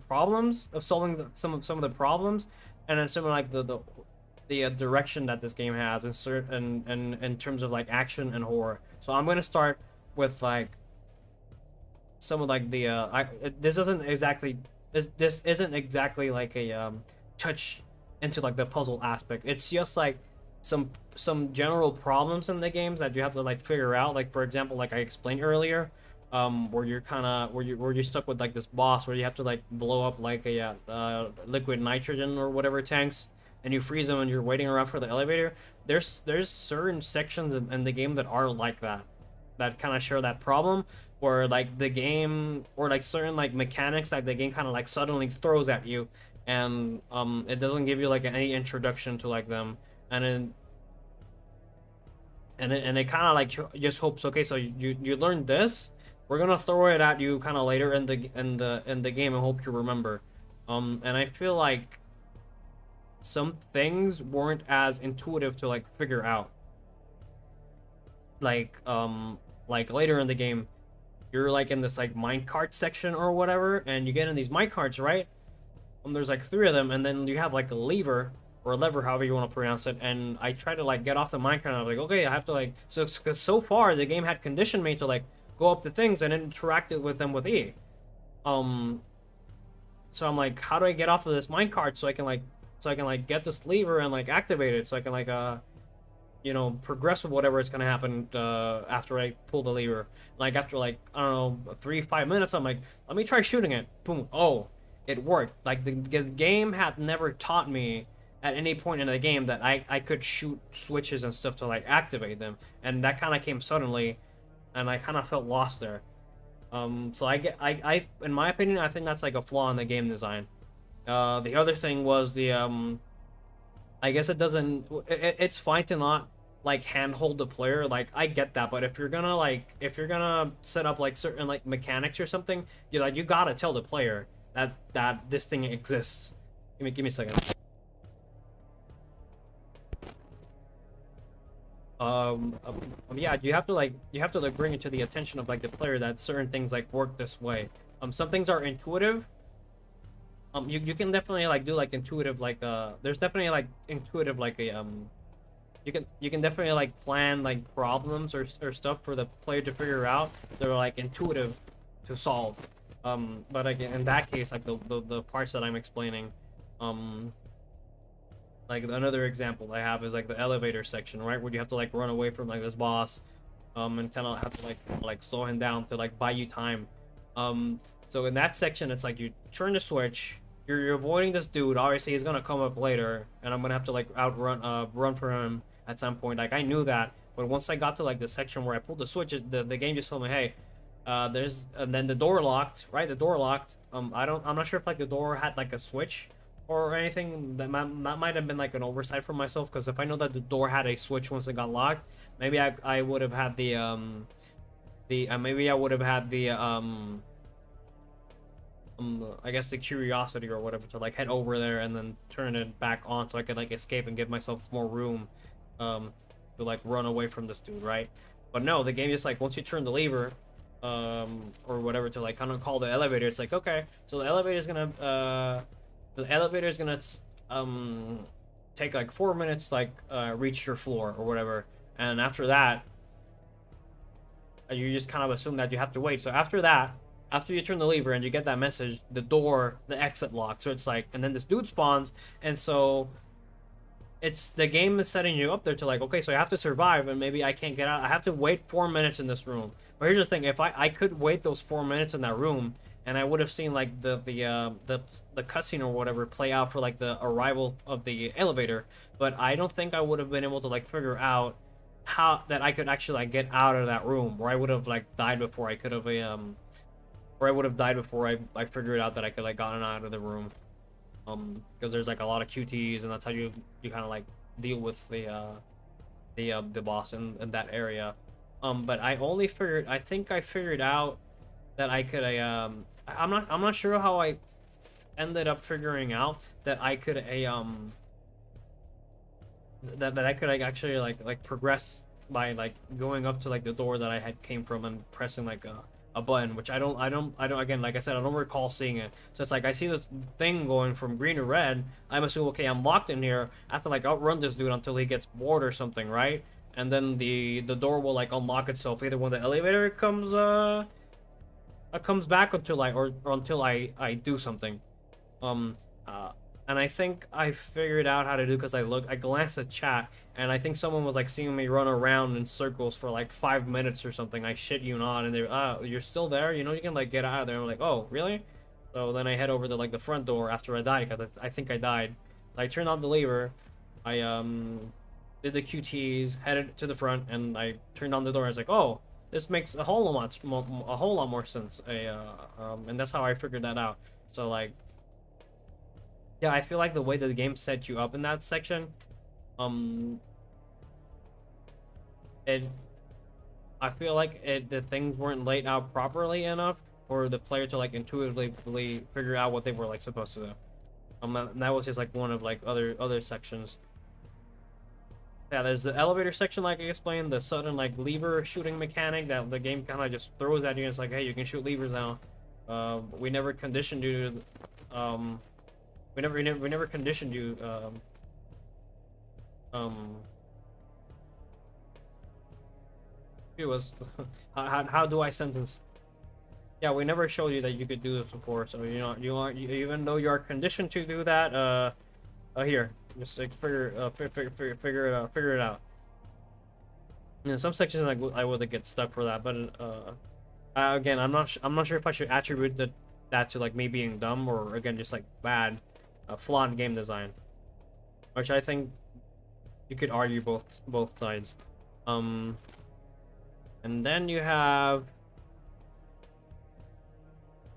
problems of solving some of the problems, and then some of like the direction that this game has in terms of like action and horror. So I'm gonna start with like some of like the this isn't exactly like a touch into like the puzzle aspect. It's just like some general problems in the games that you have to like figure out. Like for example, like I explained earlier, where you're kind of where you're stuck with like this boss where you have to like blow up like a liquid nitrogen or whatever tanks, and you freeze them and you're waiting around for the elevator. There's certain sections in the game that are like that kind of share that problem, where like the game or like certain like mechanics that the game kind of like suddenly throws at you, and it doesn't give you like any introduction to like them, and it kind of like just hopes, okay, so you learned this, we're gonna throw it at you kind of later in the game and hope you remember. And I feel like some things weren't as intuitive to like figure out. Like later in the game, you're like in this like minecart section or whatever, and you get in these minecarts, right? There's like 3 of them, and then you have like a lever or a lever, however you want to pronounce it. And I try to like get off the minecart, and I'm like, okay, I have to like, so because so far the game had conditioned me to like go up the things and interact with them with E. So I'm like, how do I get off of this minecart so I can like get this lever and like activate it, so I can like you know, progress with whatever it's gonna happen after I pull the lever. Like after like, I don't know, 3-5 minutes, I'm like, let me try shooting it. Boom. Oh, it worked. Like the game had never taught me at any point in the game that I could shoot switches and stuff to like activate them, and that kind of came suddenly, and I kind of felt lost there. So I in my opinion, I think that's like a flaw in the game design. The other thing was the I guess it doesn't. It's fine to not like handhold the player. Like I get that, but if you're gonna set up like certain like mechanics or something, you gotta tell the player that this thing exists. Give me a second. Yeah, you have to like bring it to the attention of like the player that certain things like work this way. Some things are intuitive. You can definitely like do like intuitive like there's definitely like intuitive like a you can definitely like plan like problems or stuff for the player to figure out. They're like intuitive to solve. But again, in that case, like the parts that I'm explaining, like another example I have is like the elevator section, right, where you have to like run away from like this boss, and kind of have to like slow him down to like buy you time. So in that section, it's like you turn the switch, you're avoiding this dude. Obviously, he's gonna come up later, and I'm gonna have to like run for him at some point. Like I knew that, but once I got to like the section where I pulled the switch, the game just told me, hey, and then the door locked, right? The door locked. I'm not sure if like the door had like a switch or anything. That might have been like an oversight for myself, because if I know that the door had a switch once it got locked, maybe I would have had maybe I would have had the I guess the curiosity or whatever to like head over there and then turn it back on so I could like escape and give myself more room to like run away from this dude, right? But no, the game just like once you turn the lever or whatever to like kind of call the elevator, it's like, okay, so the elevator is gonna take like 4 minutes like reach your floor or whatever, and after that you just kind of assume that you have to wait. So after that, after you turn the lever and you get that message, the exit locked. So it's like, and then this dude spawns, and so it's the game is setting you up there to like, okay, so I have to survive, and maybe I can't get out. I have to wait 4 minutes in this room. But here's the thing: if I could wait those 4 minutes in that room, and I would have seen like the cutscene or whatever play out for like the arrival of the elevator, but I don't think I would have been able to like figure out how that I could actually like get out of that room, or I would have like died before I could have or I would have died before I figured out that I could like gotten out of the room. Because there's like a lot of QTs, and that's how you kind of like deal with the boss in that area. But I think I figured out that I could I'm not sure how I ended up figuring out that I could that I could like actually like progress by like going up to like the door that I had came from and pressing like a button, which I don't again, like I said, I don't recall seeing it. So it's like I see this thing going from green to red. I'm assuming, okay, I'm locked in here. I have to like outrun this dude until he gets bored or something, right? And then the door will like unlock itself either when the elevator comes back until or until I do something. And I think I figured out how to do because I glanced at chat, and I think someone was like seeing me run around in circles for like 5 minutes or something. I shit you not, and they're you're still there, you know, you can like get out of there. I'm like, oh really? So then I head over to like the front door after I died, because I think I died. I turned on the lever, I did the QTs, headed to the front, and I turned on the door. I was like, oh, this makes a whole lot more sense. And that's how I figured that out. So like, yeah, I feel like the way that the game set you up in that section, I feel like the things weren't laid out properly enough for the player to like intuitively figure out what they were like supposed to do. And that was just like one of like other sections. Yeah, there's the elevator section, like I explained, the sudden like lever shooting mechanic that the game kind of just throws at you, and it's like, hey, you can shoot levers now. We never conditioned you to, we never conditioned you, it was, how do I sentence? Yeah, we never showed you that you could do this before, so even though you are conditioned to do that, here, just like figure it out. You know, some sections like I would get stuck for that, but again, I'm not sure if I should attribute that to like me being dumb, or again just like bad, flawed game design, which I think you could argue both sides. And then you have,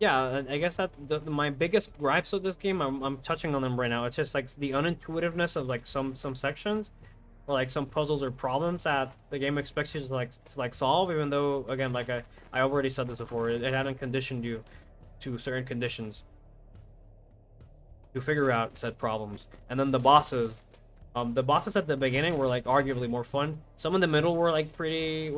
yeah, I guess that my biggest gripes of this game, I'm touching on them right now. It's just like the unintuitiveness of like some sections, or like some puzzles or problems that the game expects you to solve, even though, again, like I already said this before, it hadn't conditioned you to certain conditions to figure out said problems. And then the bosses at the beginning were like arguably more fun. Some in the middle were pretty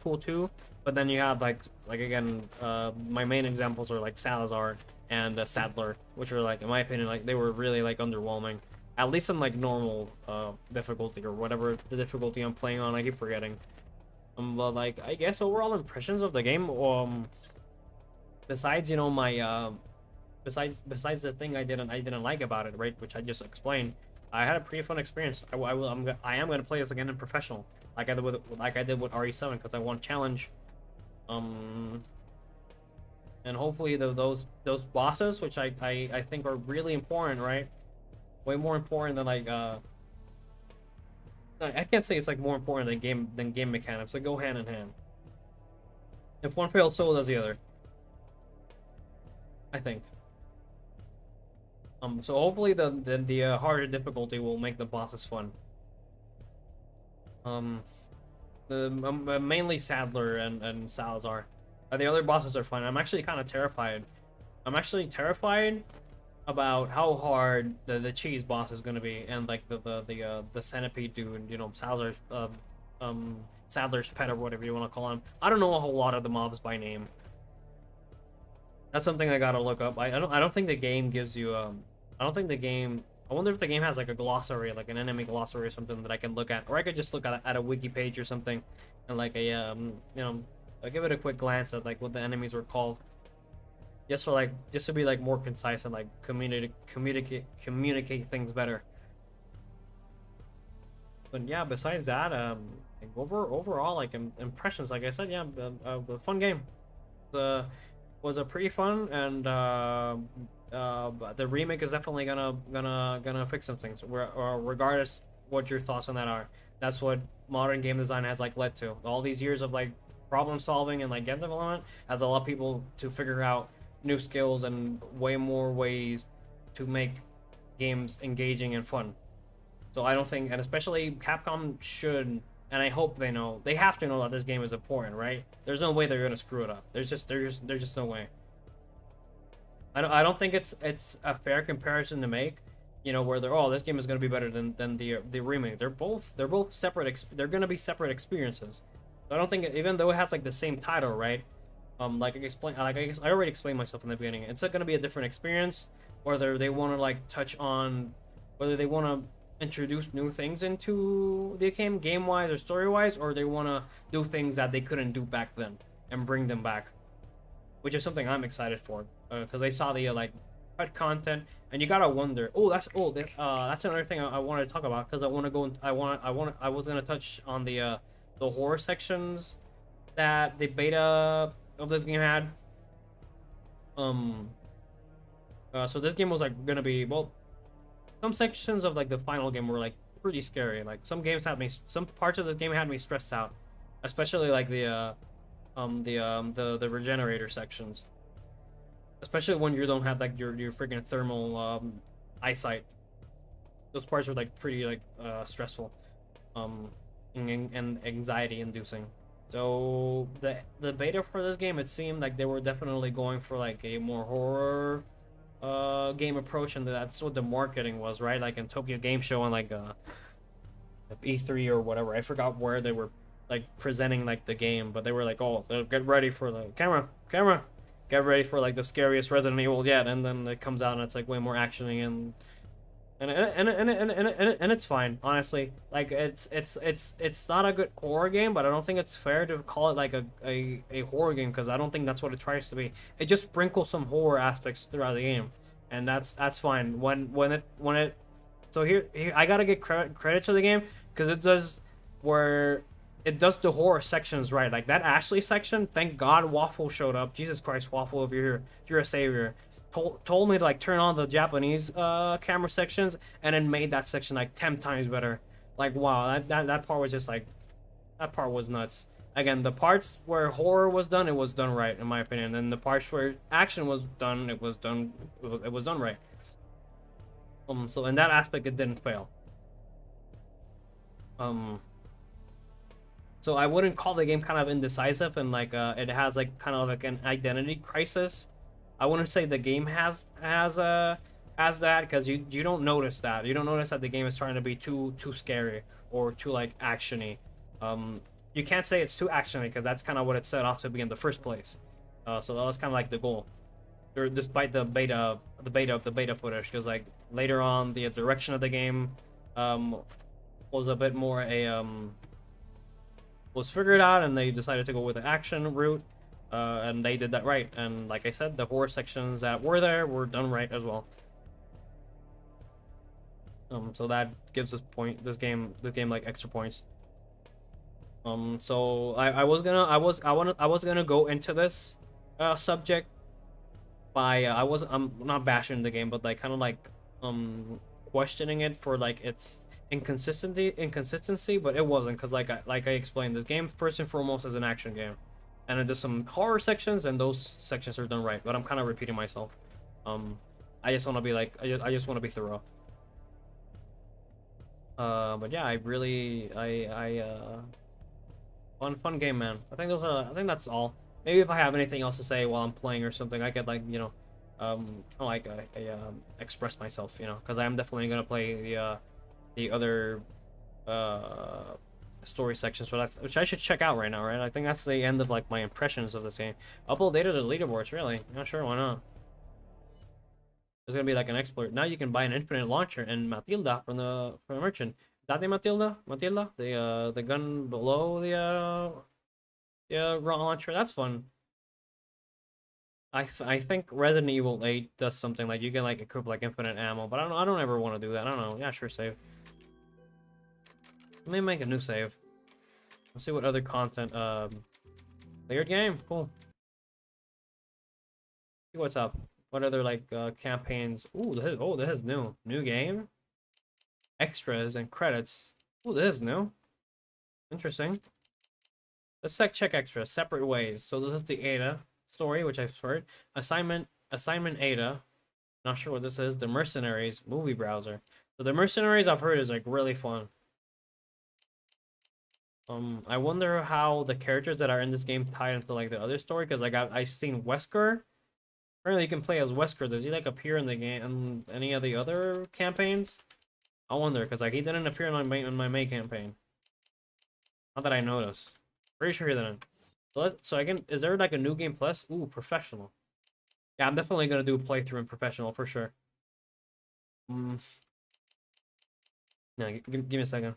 cool too. But then you had like again, my main examples are like Salazar and Sadler, which are like, in my opinion, like they were really like underwhelming. At least in like normal difficulty, or whatever the difficulty I'm playing on. I keep forgetting. But like, I guess overall impressions of the game, besides, you know, my besides the thing I didn't like about it, right, which I just explained, I had a pretty fun experience. I am gonna play this again in professional, like I did with RE7, because I won challenge. And hopefully those bosses, which I think are really important, right? Way more important than like I can't say it's like more important than game mechanics. They go hand in hand. If one fails, so does the other, I think. So hopefully the harder difficulty will make the bosses fun. Mainly Sadler and Salazar. The other bosses are fun. I'm actually kind of terrified. I'm actually terrified about how hard the cheese boss is gonna be, and like the centipede dude, you know, Sadler's pet, or whatever you want to call him. I don't know a whole lot of the mobs by name. That's something I gotta look up. I don't think the game gives you I don't think the game. I wonder if the game has like a glossary, like an enemy glossary or something that I can look at, or I could just look at a wiki page or something, and like you know, I'll give it a quick glance at like what the enemies were called, just to be like more concise and like communicate things better. But yeah, besides that, like overall like impressions, like I said, yeah, a fun game. was a pretty fun, and but the remake is definitely gonna fix some things. Regardless what your thoughts on that are, that's what modern game design has like led to. All these years of like problem solving and like game development has allowed people to figure out new skills and way more ways to make games engaging and fun. So I don't think, and especially Capcom should, and I hope they know, they have to know that this game is important, right? There's no way they're gonna screw it up. There's just no way. I don't think it's a fair comparison to make, you know, where they're, oh, this game is gonna be better than the remake. They're both separate. They're gonna be separate experiences. So I don't think even though it has like the same title, right? I already explained myself in the beginning. It's not gonna be a different experience, whether they want to like touch on, whether they want to introduce new things into the game wise or story wise, or they want to do things that they couldn't do back then and bring them back, which is something I'm excited for, because I saw the like cut content, and you gotta wonder. That's another thing I wanted to talk about, because I want to go. I was gonna touch on the horror sections that the beta of this game had. So this game was like gonna be, well, some sections of like the final game were like pretty scary. Like some parts of this game had me stressed out, especially like the regenerator sections, especially when you don't have like your freaking thermal eyesight. Those parts were like pretty like stressful, and anxiety inducing. So the beta for this game, it seemed like they were definitely going for like a more horror game approach, and that's what the marketing was, right? Like in Tokyo Game Show and like E3 or whatever. I forgot where they were like presenting like the game, but they were like, oh, get ready for the camera, get ready for like the scariest Resident Evil yet, and then it comes out and it's like way more actiony and it's fine, honestly. Like it's not a good horror game, but I don't think it's fair to call it like a horror game, because I don't think that's what it tries to be. It just sprinkles some horror aspects throughout the game, and that's fine. When it so here I gotta give credit to the game, because it does the horror sections right. Like that Ashley section, thank God Waffle showed up. Jesus Christ, Waffle, if you're a savior. Told me to like turn on the Japanese camera sections, and then made that section like 10 times better. Like wow, that part was just like, that part was nuts. Again, the parts where horror was done, it was done right in my opinion, and the parts where action was done, it was done right. So in that aspect, it didn't fail. So I wouldn't call the game kind of indecisive, and like it has like kind of like an identity crisis. I wouldn't say the game has that, because you don't notice that. You don't notice that the game is trying to be too scary or too like actiony. You can't say it's too actiony, because that's kind of what it set off to be in the first place. So that was kind of like the goal, despite the beta footage, because like later on the direction of the game was a bit more was figured out, and they decided to go with the action route. And they did that right, and like I said, the horror sections that were there were done right as well. So that gives this game like extra points. So I was gonna go into this subject by I'm not bashing the game, but like kind of like questioning it for like its inconsistency, but it wasn't, because like I explained, this game first and foremost is an action game. And then there's some horror sections, and those sections are done right. But I'm kind of repeating myself. I just want to be like, I just want to be thorough. But yeah, fun game, man. I think that's all. Maybe if I have anything else to say while I'm playing or something, I could like, you know, express myself, you know, because I am definitely gonna play the other story sections, which I should check out right now, right? I think that's the end of like my impressions of this game. Upload data to the leaderboards, really? Not sure, why not? There's gonna be like an exploit. Now you can buy an infinite launcher and Matilda from the merchant. Is that the Matilda? The gun below the raw launcher. That's fun. I think Resident Evil 8 does something like you can like equip like infinite ammo, but I don't ever want to do that. I don't know. Yeah, sure, save. Let me make a new save. Let's see what other content. Layered game, cool. See what's up. What other like campaigns? Ooh, this is new. New game, extras and credits. Ooh, this is new. Interesting. Let's check extras. Separate ways. So this is the Ada story, which I've heard. Assignment Ada. Not sure what this is. The Mercenaries movie browser. So the Mercenaries I've heard is like really fun. I wonder how the characters that are in this game tie into like the other story, because like I've seen Wesker. Apparently you can play as Wesker. Does he like appear in the game and any of the other campaigns? I wonder, because like he didn't appear in my main campaign. Not that I noticed. Pretty sure he didn't. So again, is there like a new game plus? Ooh, professional. Yeah, I'm definitely gonna do a playthrough in professional for sure. Yeah, give me a second.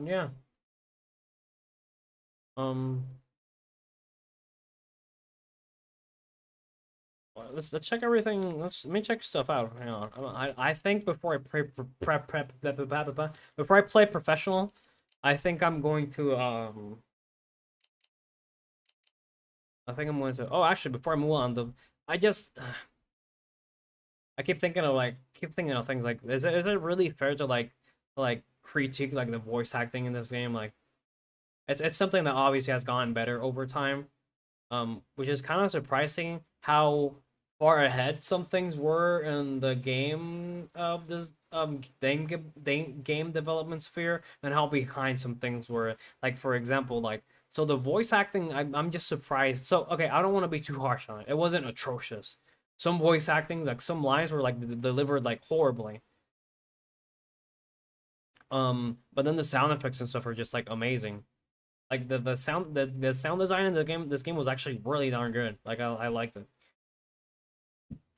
Yeah. Um. Well, let's check everything. Let me check stuff out. Hang on. I think before I before I play professional, I think I'm going to I think I'm going to. Oh, actually, before I move on, I just I keep thinking of things like is it really fair to like critique like the voice acting in this game? Like it's something that obviously has gotten better over time. Which is kind of surprising how far ahead some things were in the game of this game development sphere, and how behind some things were. Like for example, like so the voice acting, I'm just surprised. So okay, I don't want to be too harsh on it. It wasn't atrocious. Some voice acting, like some lines were like delivered like horribly. But then the sound effects and stuff are just like amazing. Like the sound design in the game, this game was actually really darn good. Like I liked it.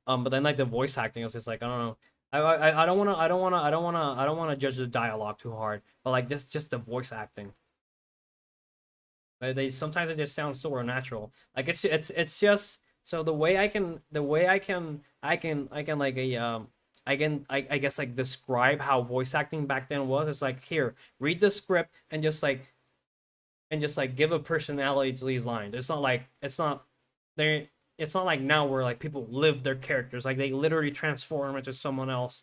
But then like the voice acting is just like I don't know. I don't wanna judge the dialogue too hard. But like just the voice acting. They sometimes it just sounds so unnatural. Like it's just so I can like I guess like describe how voice acting back then was. It's like here, read the script and just like give a personality to these lines. It's not like now where like people live their characters, like they literally transform into someone else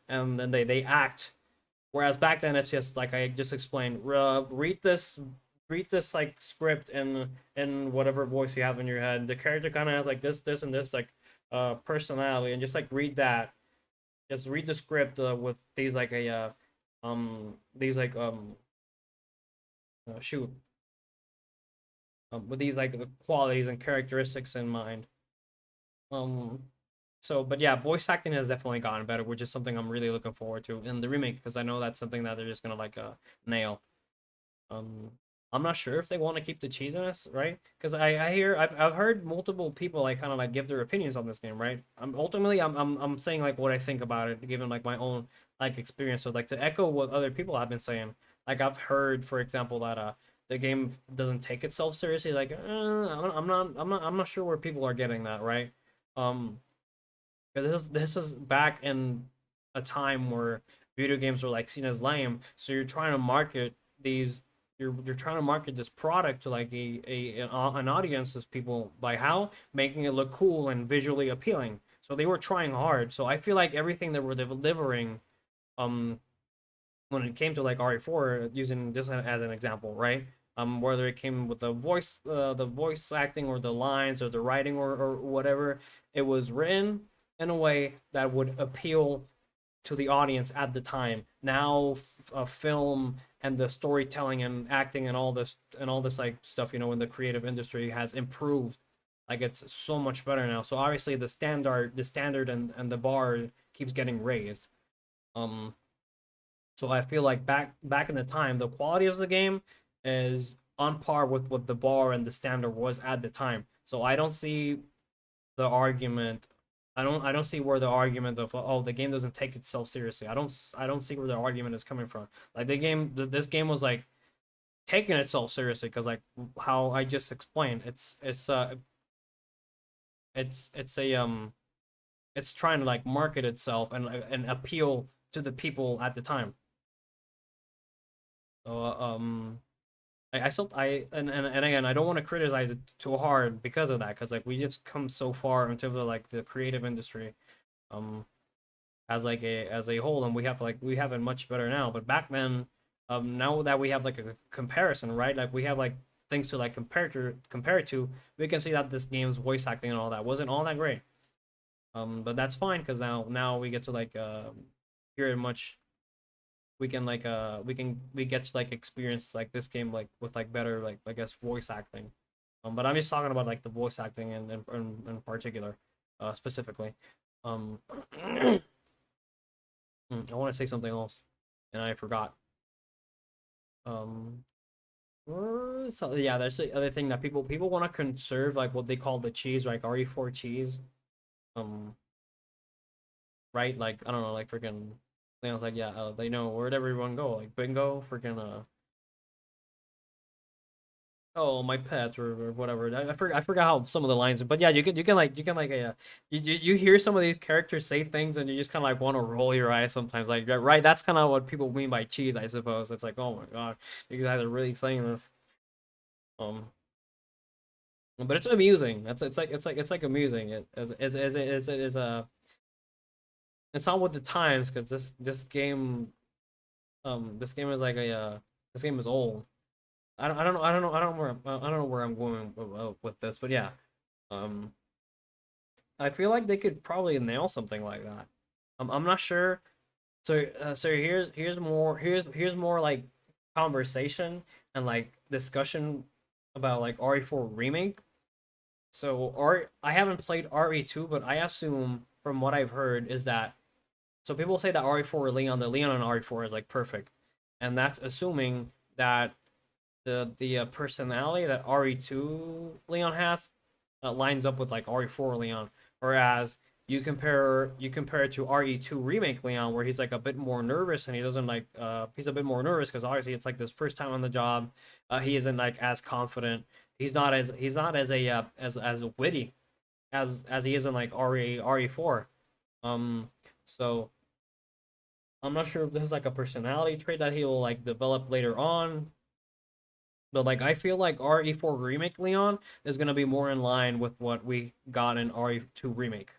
and then they act. Whereas back then it's just like I just explained, read this like script in whatever voice you have in your head. The character kind of has like this and this like personality, and just like read that. Just read the script with these like these like shoot with these like qualities and characteristics in mind. Um, so but yeah, voice acting has definitely gotten better, which is something I'm really looking forward to in the remake, because I know that's something that they're just gonna like nail. Um, I'm not sure if they want to keep the cheesiness, right? Because I've heard multiple people like kind of like give their opinions on this game, right? I'm saying like what I think about it, given like my own like experience. So like to echo what other people have been saying, like I've heard, for example, that the game doesn't take itself seriously. Like I'm not sure where people are getting that, right? Um, 'Cause this is back in a time where video games were like seen as lame. So you're trying to market these you're trying to market this product to like an audience of people by how making it look cool and visually appealing. So they were trying hard. So I feel like everything they were delivering, um, when it came to like RE4, using this as an example, right? Whether it came with the voice acting or the lines or the writing or whatever, it was written in a way that would appeal to the audience at the time. Now, film and the storytelling and acting and all this like stuff, you know, in the creative industry has improved. Like it's so much better now. So obviously the standard and the bar keeps getting raised. Um, so I feel like back in the time, the quality of the game is on par with what the bar and the standard was at the time. So I don't see the argument. I don't see where the argument of oh the game doesn't take itself seriously. I don't see where the argument is coming from. Like this game was like taking itself seriously, because like how I just explained, it's a it's trying to like market itself and appeal to the people at the time. So I still and again, I don't want to criticize it too hard because of that, because like we just come so far in terms of like the creative industry, um, as a whole, and we have it much better now. But back then, now that we have like a comparison, right? Like we have like things to like compare it to, we can see that this game's voice acting and all that wasn't all that great. But that's fine because now we get to like hear it much. We can like we get to like experience like this game like with like better like I guess voice acting. But I'm just talking about like the voice acting in particular, specifically. I want to say something else, and I forgot. Um, so yeah, there's the other thing that people want to conserve like what they call the cheese, like RE4 cheese. Um, right? Like I don't know, like freaking. I was like, yeah, they know where'd everyone go, like bingo, freaking oh my pet or whatever. I forgot how some of the lines, but yeah, you can like you hear some of these characters say things and you just kind of like want to roll your eyes sometimes, like right. That's kind of what people mean by cheese, I suppose. It's like, oh my god, you guys are really saying this. Um, but it's amusing. It's like amusing. It is a. It's not with the times because this game is like a this game is old. I don't know where I'm going with this, but yeah, um, I feel like they could probably nail something like that. I'm not sure. So here's more like conversation and like discussion about like RE4 remake. So I haven't played RE2, but I assume from what I've heard is that so people say that RE4 Leon, the Leon on RE4 is like perfect, and that's assuming that the personality that RE2 Leon has lines up with like RE4 Leon, whereas you compare it to RE2 remake Leon, where he's like a bit more nervous and he doesn't like he's a bit more nervous because obviously it's like this first time on the job. He isn't like as confident. He's not as a as witty as he is in like RE4. So I'm not sure if this is like a personality trait that he will like develop later on. But like I feel like RE4 remake Leon is gonna be more in line with what we got in RE2 remake.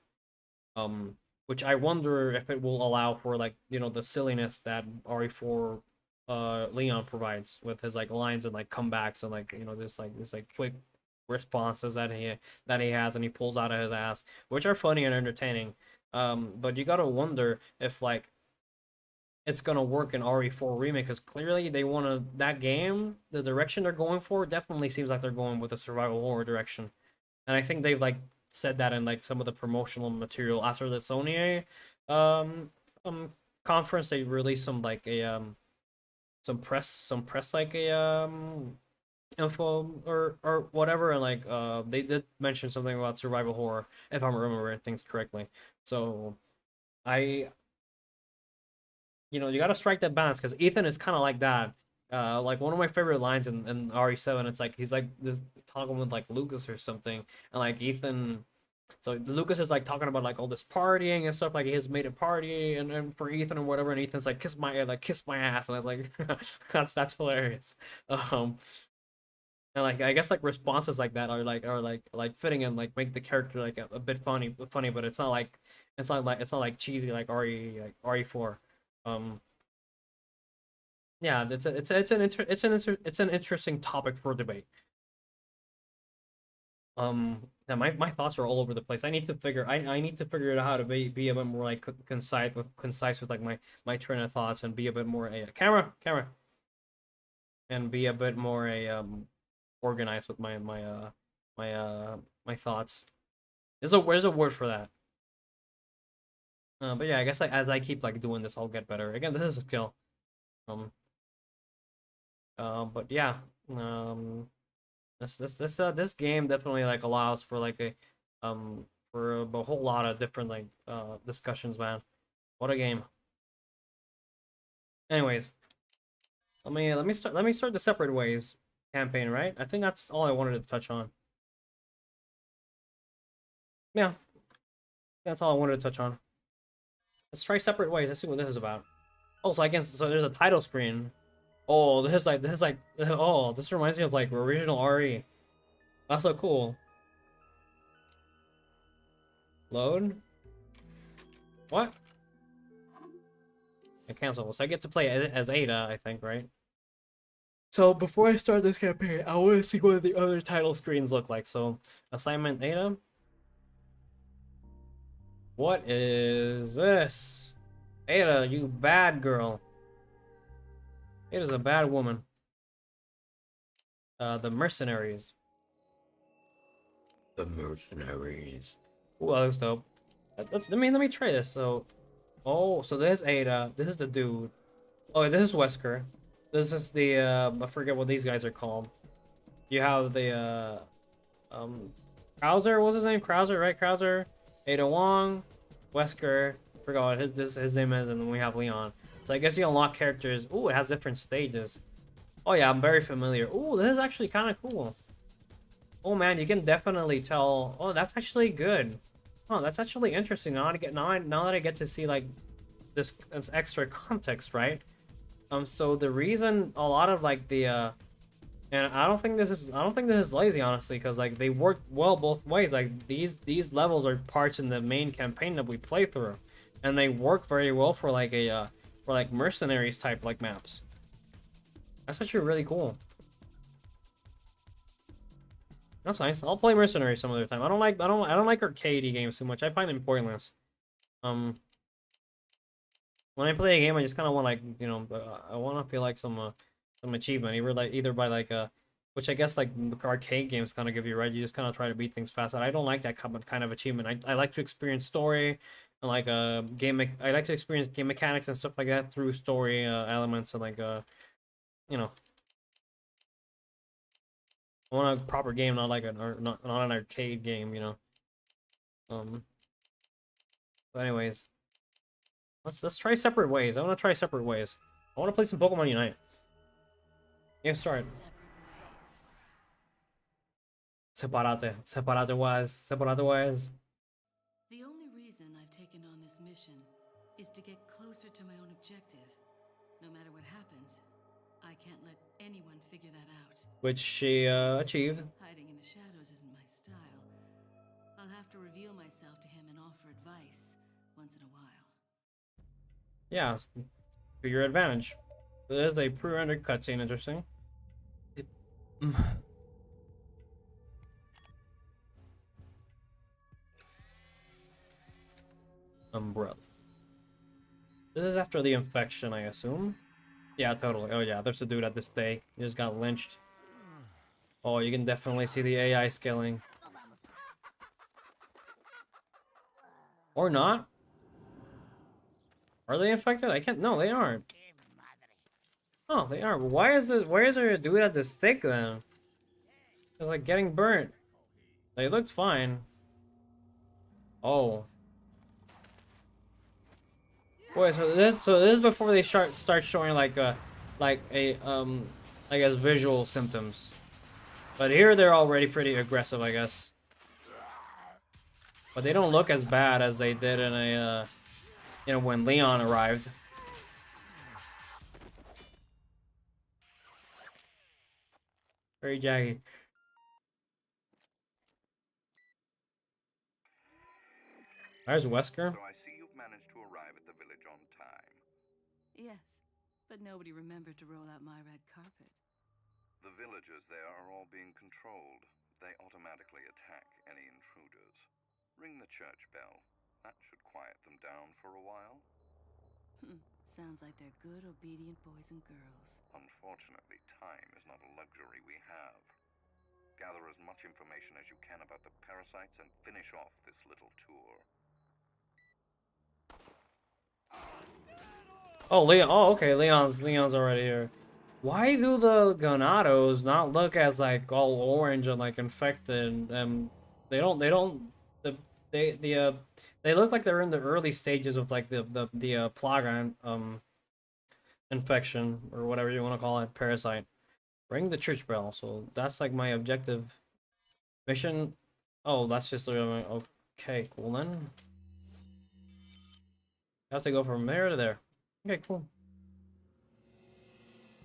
Which I wonder if it will allow for like, you know, the silliness that RE4 Leon provides with his like lines and like comebacks and like, you know, this like quick responses that he has and he pulls out of his ass, which are funny and entertaining. But you gotta wonder if like it's gonna work in RE4 remake because clearly they want to that game, the direction they're going for definitely seems like they're going with a survival horror direction, and I think they've like said that in like some of the promotional material after the Sony um conference. They released some like a some press like a info or whatever, and like they did mention something about survival horror if I'm remembering things correctly. So I you know, you got to strike that balance because Ethan is kind of like that. Like one of my favorite lines in RE7, it's like he's like this talking with like Lucas or something, and like Ethan. So Lucas is like talking about like all this partying and stuff, like he has made a party and for Ethan or whatever, and Ethan's like kiss my ass, and I was like that's hilarious. And like I guess like responses like that are like fitting and like make the character like a bit funny, but it's not like cheesy like RE4. Um, yeah, it's an interesting topic for debate. Yeah, my thoughts are all over the place. I need to figure out how to be a bit more like concise with like my train of thoughts and be a bit more a camera and be a bit more a organized with my thoughts. There's a word for that. But yeah, I guess like as I keep like doing this, I'll get better. Again, this is a skill. Um, but yeah, this game definitely like allows for like a for a whole lot of different like discussions, man. What a game. Anyways, let me start the separate ways campaign, right? I think that's all I wanted to touch on. Yeah. That's all I wanted to touch on. Let's try separate ways. Let's see what this is about. Oh, so I guess so. There's a title screen. Oh, oh, this reminds me of like original RE. That's so cool. Load. What? I cancel. So I get to play as Ada, I think, right? So before I start this campaign, I want to see what the other title screens look like. So assignment Ada. What is this? Ada, you bad girl. Ada's a bad woman. The mercenaries. The mercenaries. Ooh, that looks dope. Let me try this. So, oh, so there's Ada. This is the dude. Oh, this is Wesker. This is the I forget what these guys are called. You have the Krauser. What's his name? Krauser, right? Krauser. Ada Wong, Wesker. Forgot what his name is, and then we have Leon. So I guess you unlock characters. Ooh, it has different stages. Oh yeah, I'm very familiar. Ooh, this is actually kind of cool. Oh man, you can definitely tell. Oh, that's actually good. Oh, that's actually interesting. Now that I get to see like this extra context, right? So the reason a lot of like the and I don't think this is lazy, honestly, because like they work well both ways. Like these levels are parts in the main campaign that we play through, and they work very well for like a for like mercenaries type like maps. That's actually really cool. That's nice. I'll play mercenaries some other time. I don't like arcadey games too much. I find them pointless. When I play a game, I just kind of want like, you know, I want to feel like some achievement, either by like which I guess like arcade games kind of give you, right? You just kind of try to beat things fast. And I don't like that kind of achievement. I like to experience story and like I like to experience game mechanics and stuff like that through story elements and like you know, I want a proper game, not like not an arcade game, you know. But anyways, let's try separate ways. I want to try separate ways. I want to play some Pokemon Unite. Game start. Separate wise. The only reason I've taken on this mission is to get closer to my own objective. No matter what happens, I can't let anyone figure that out. Which she achieved. Hiding in the shadows isn't my style. I'll have to reveal myself to him and offer advice once in a while. Yeah, to your advantage. There's a pre-rendered cutscene, interesting. Umbrella. This is after the infection, I assume. Yeah, totally. Oh yeah, there's a dude at the stake. He just got lynched. Oh, you can definitely see the AI scaling. Or not. Are they infected? I can't. No, they aren't. Oh, they are. Why is there a dude at the stake then? They're like getting burnt. They looked fine. Oh. Wait, so this is before they start showing like a I guess visual symptoms. But here they're already pretty aggressive, I guess. But they don't look as bad as they did in a you know, when Leon arrived. Very jaggy. There's Wesker. So I see you've managed to arrive at the village on time. Yes, but nobody remembered to roll out my red carpet. The villagers there are all being controlled. They automatically attack any intruders. Ring the church bell. That should quiet them down for a while. Sounds like they're good, obedient boys and girls. Unfortunately, time is not a luxury we have. Gather as much information as you can about the parasites and finish off this little tour. Oh, Leon. Oh, okay. Leon's already here. Why do the Ganados not look as like all orange and like infected? They look like they're in the early stages of like the plaga infection or whatever you want to call it, parasite. Ring the church bell. So that's like my objective mission. Oh, that's just okay. Cool then. I have to go from there to there. Okay, cool.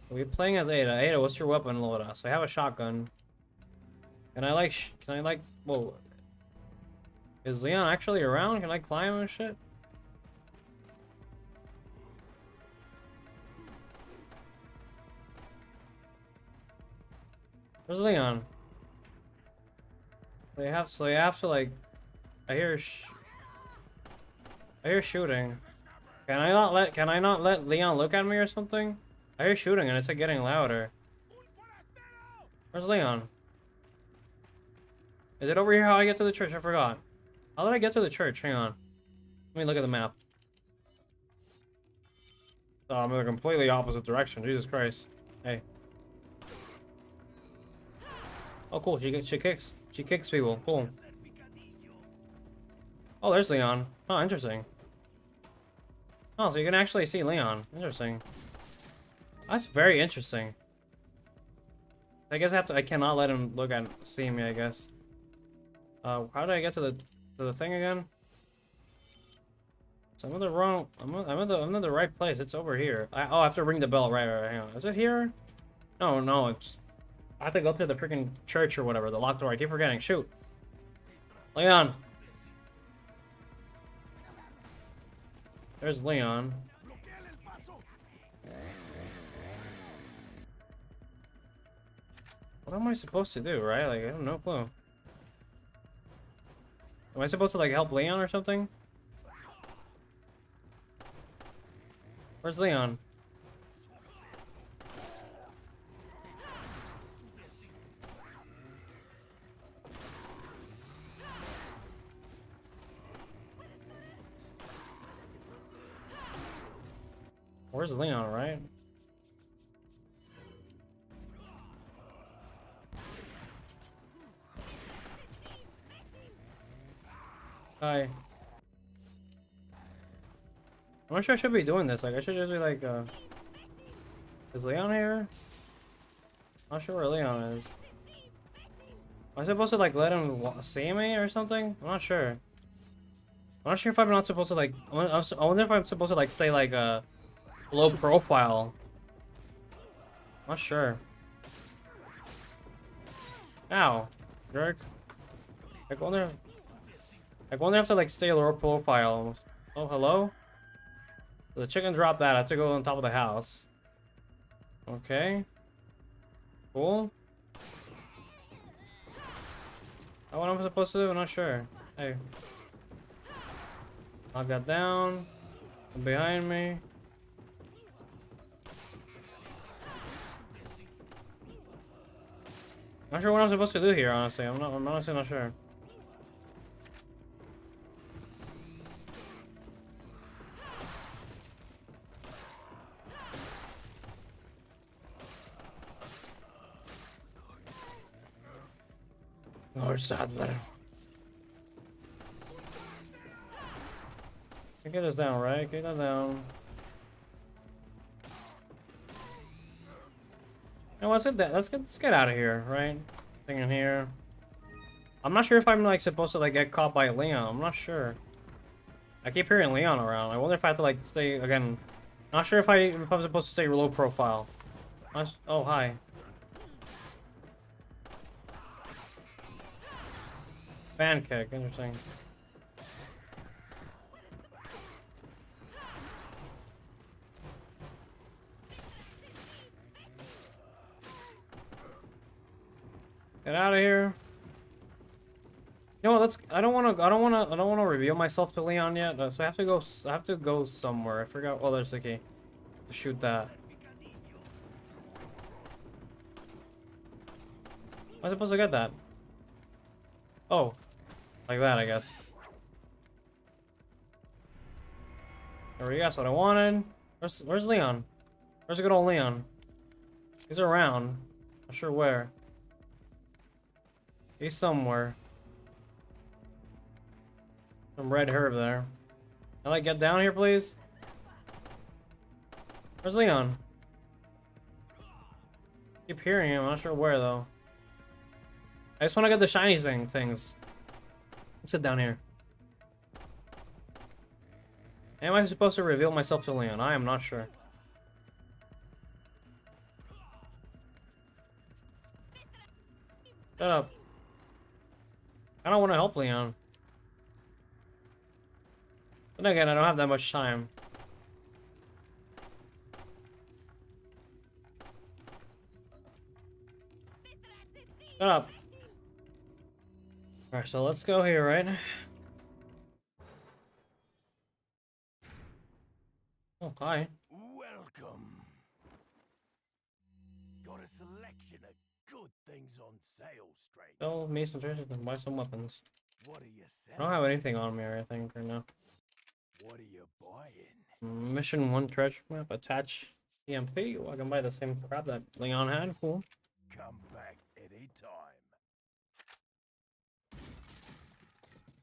We're playing as Ada. Ada, what's your weapon, Loda? So I have a shotgun. Can I like, whoa. Is Leon actually around? Can I climb and shit? Where's Leon? So you have to like, I hear shooting. Can I not let Leon look at me or something? I hear shooting and it's like getting louder. Where's Leon? Is it over here how I get to the church? I forgot. How did I get to the church? Hang on. Let me look at the map. Oh, I'm in the completely opposite direction. Jesus Christ. Hey. Oh, cool. She kicks people. Cool. Oh, there's Leon. Oh, interesting. Oh, so you can actually see Leon. Interesting. That's very interesting. I guess I cannot let him see me, I guess. How did I get to the thing again? So I'm in the wrong. I'm in the right place. It's over here. Oh, I have to ring the bell. Right. Hang on. Is it here? No. It's. I have to go through the freaking church or whatever. The locked door. I keep forgetting. Shoot. Leon. There's Leon. What am I supposed to do, right? Like, I have no clue. Am I supposed to, like, help Leon or something? Where's Leon? Where's Leon, right? Hi. I'm not sure I should be doing this. Like, I should just be like, is Leon here? Not sure where Leon is. Am I supposed to, like, let him see me or something? I'm not sure. I'm not sure if I'm not supposed to, like, I wonder if I'm supposed to, like, stay, like, low profile. Not sure. Ow. Jerk. I wonder if I have to, like, stay low profile. Oh, hello? The chicken dropped that. I have to go on top of the house. Okay. Cool. Oh, what I'm supposed to do? I'm not sure. Hey. Knock that down. Behind me. Not sure what I'm supposed to do here, honestly. I'm honestly not sure. Lord Sadler. Get this down, right? Get that down. No, let's get out of here, right? Thing in here. I'm not sure if I'm like supposed to like get caught by Leon. I'm not sure. I keep hearing Leon around. I wonder if I have to like stay again. Not sure if I'm supposed to stay low profile. Oh, hi. Fan kick, interesting. Get out of here. You know what, I don't wanna reveal myself to Leon yet, so I have to go somewhere. I forgot. Oh, there's the key. To shoot that. How am I supposed to get that? Oh. Like that, I guess. There we go, that's what I wanted. Where's Leon? Where's the good old Leon? He's around. Not sure where. He's somewhere. Some red herb there. Can I like get down here, please? Where's Leon? Keep hearing him. I'm not sure where though. I just want to get the shiny things. Sit down here. Am I supposed to reveal myself to Leon? I am not sure. Shut up. I don't want to help Leon. But again, I don't have that much time. Shut up. Alright, so let's go here, right? Oh, hi. Welcome. Got a selection of good things on sale, stranger. Sell me some treasure and buy some weapons. What are you I selling? don't have anything on me, I think, right now. What are you buying? Mission 1 treasure map. Attach EMP. Oh, I can buy the same crap that Leon had. Cool. Come back anytime.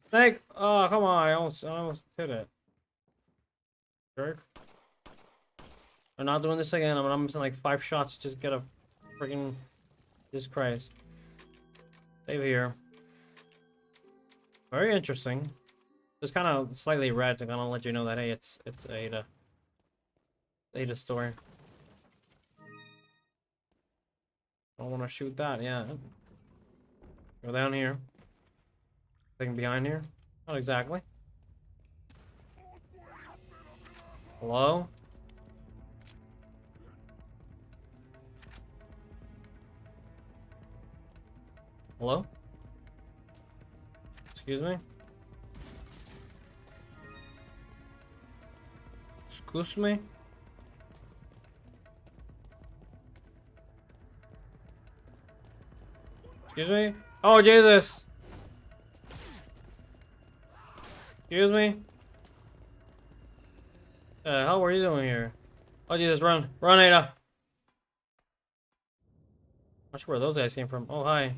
Snake! Oh, come on. I almost hit it. Jerk. We're not doing this again. I'm missing like 5 shots. Just get a freaking... Jesus Christ. Save here. Very interesting. Just kind of slightly red to kind of let you know that, hey, it's Ada. Ada story. I don't want to shoot that, yeah. Go down here. Thing behind here? Not exactly. Hello? Hello? Excuse me? Excuse me? Excuse me? Oh, Jesus! Excuse me? The hell were you doing here? Oh, Jesus, run. Run, Ada! Not sure where those guys came from. Oh, hi.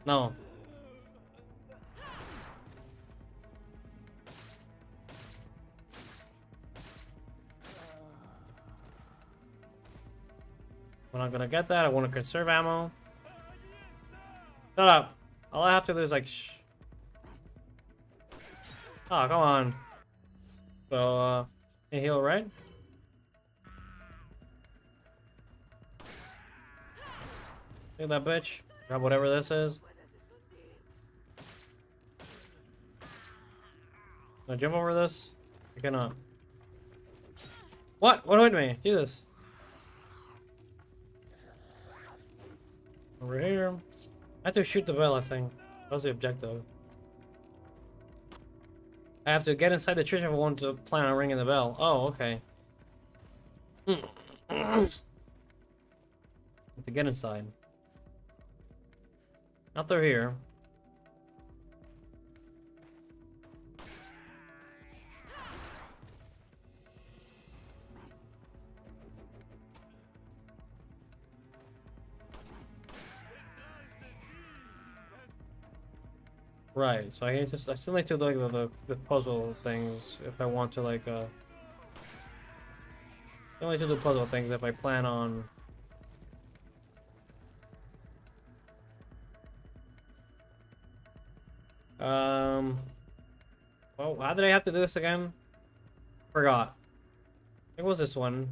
No. We're not gonna get that. I want to conserve ammo. Shut up. All I have to do is like oh, come on. So, can you heal, right? Look at that bitch. Grab whatever this is. Can I jump over this? I cannot. What? What hit me? Jesus. Over here. I have to shoot the bell, I think. That was the objective. I have to get inside the church if I want to plan on ringing the bell. Oh, okay. Have to get inside. Not through here. Right, so I still need to do like the puzzle things if I want to like I still need to do puzzle things if I plan on well, how did I have to do this again? Forgot. It was this one.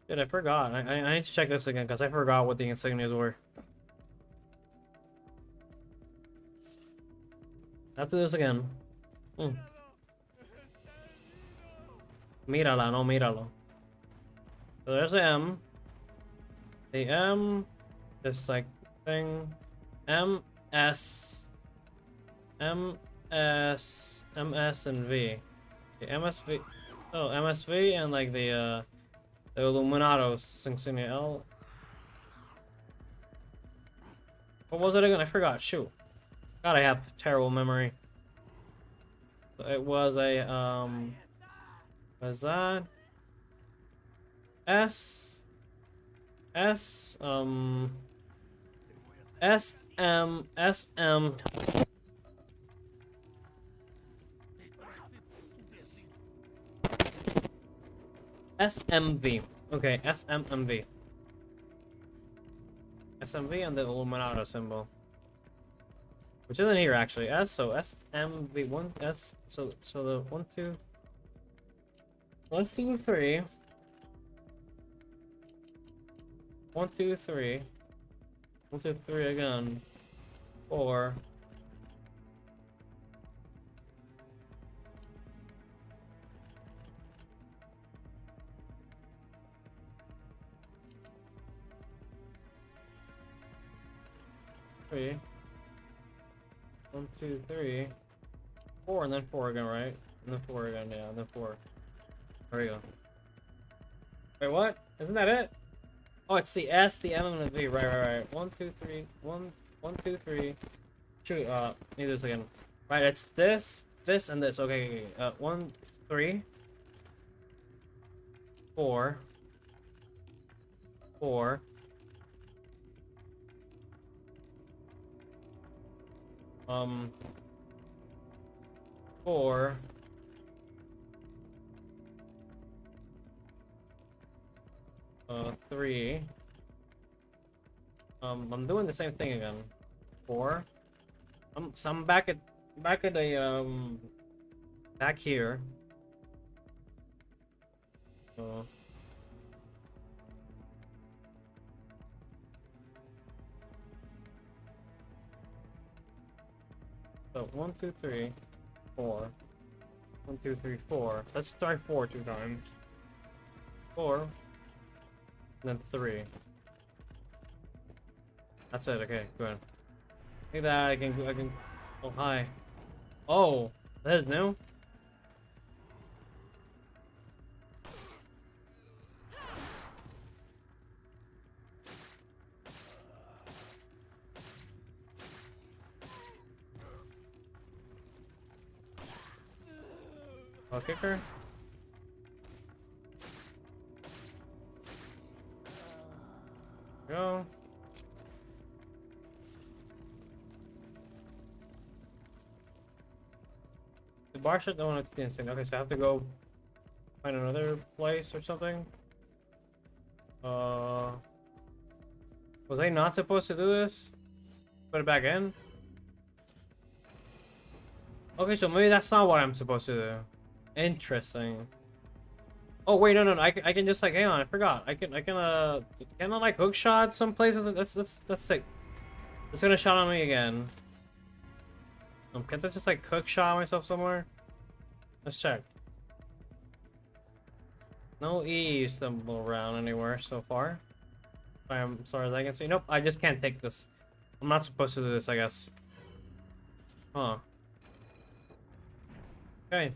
Dude, I forgot. I need to check this again because I forgot what the insignias were. I have to do this again. Mírala, no míralo. So there's the M. The M, this like thing. M, S, M, S, M, S, and V. The MSV. Oh, MSV and like the Illuminados insignia L. What was it again? I forgot. Shoot. God, I have terrible memory. It was a was that S S S M S M SMV. Okay, SMMV. SMV and the Illuminato symbol. Which isn't here actually. So SMV one S so the 1 2 1 2 3 1 2 3 1 2 3 again 4 3 1 2 3 4 and then 4 again, right? And then 4 again, yeah, and then 4. There we go. Wait, what? Isn't that it? Oh, it's the S, the M, and the V. Right. 1 2 3 1 1 2 3. Shoot, need this again. Right, it's this, this, and this. Okay. 1 3 4 4 4 3 I'm doing the same thing again. 4 so I'm back at a back here. So So 1 2 3 4 1 2 3 4. Let's try 4 2 times. 4 and then 3. That's it. Okay, good. Look at that. I can. Oh hi. Oh, that is new. I'll kick her. Go. The bar shut don't want to instant. Okay, so I have to go find another place or something. Was I not supposed to do this? Put it back in? Okay, so maybe that's not what I'm supposed to do. Interesting. Oh wait, no, I can just like hang on, I forgot. I can like hook shot some places. Let's take. It's gonna shot on me again. Can't I just like hook shot myself somewhere? Let's check. No E symbol around anywhere so far. As far as I can see. Nope, I just can't take this. I'm not supposed to do this, I guess. Huh. Okay.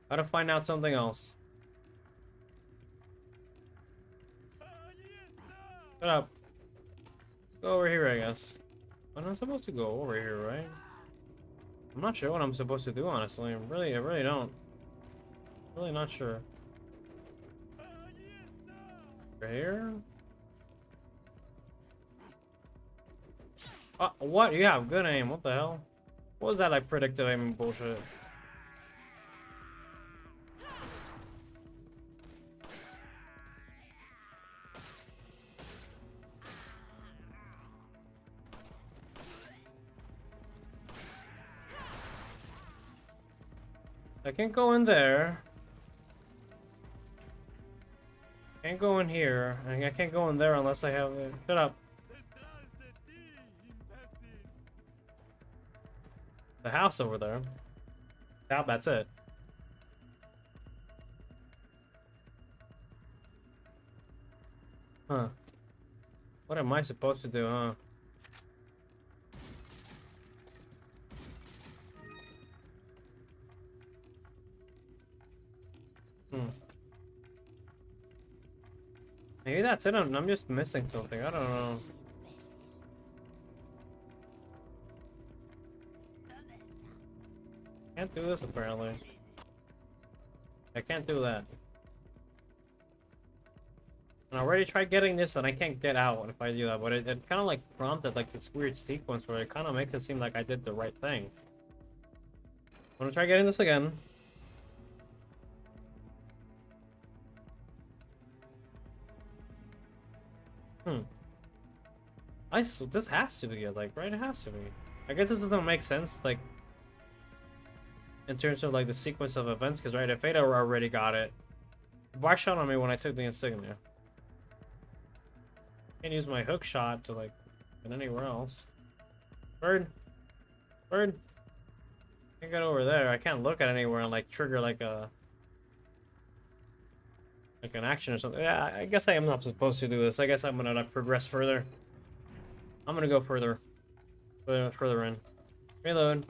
Gotta find out something else. Shut up. Go over here, I guess. I'm not supposed to go over here, right? I'm not sure what I'm supposed to do, honestly. I really don't. Really not sure. Over here? What? You have good aim. What the hell? What was that like predictive aiming bullshit? I can't go in there. Can't go in here. I can't go in there unless I have it. Shut up. The house over there. Doubt that's it. Huh. What am I supposed to do, huh? Maybe that's it. I'm just missing something. I don't know. Can't do this apparently. I can't do that. And I already tried getting this and I can't get out if I do that, but it kind of like prompted like this weird sequence where it kind of makes it seem like I did the right thing. I'm gonna try getting this again. This has to be it, like, right? It has to be. I guess this doesn't make sense, like, in terms of like the sequence of events, because right, if Ada already got it, why shot on me when I took the insignia? Can't use my hook shot to like get anywhere else. Bird, bird. Can't get over there. I can't look at anywhere and like trigger like an action or something. Yeah, I guess I am not supposed to do this. I guess I'm gonna like, progress further. I'm gonna go further in. Reload.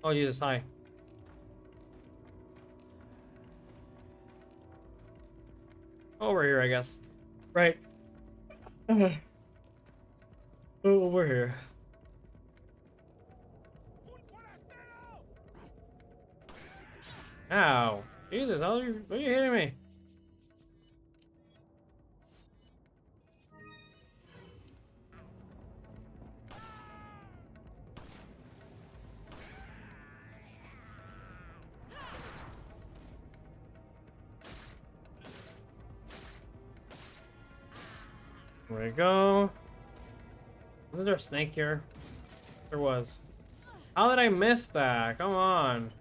Oh Jesus, hi. Over here, I guess. Right. Oh, we're here. Ow. Jesus, how are you hitting me? There we go. Wasn't there a snake here? There was. How did I miss that? Come on.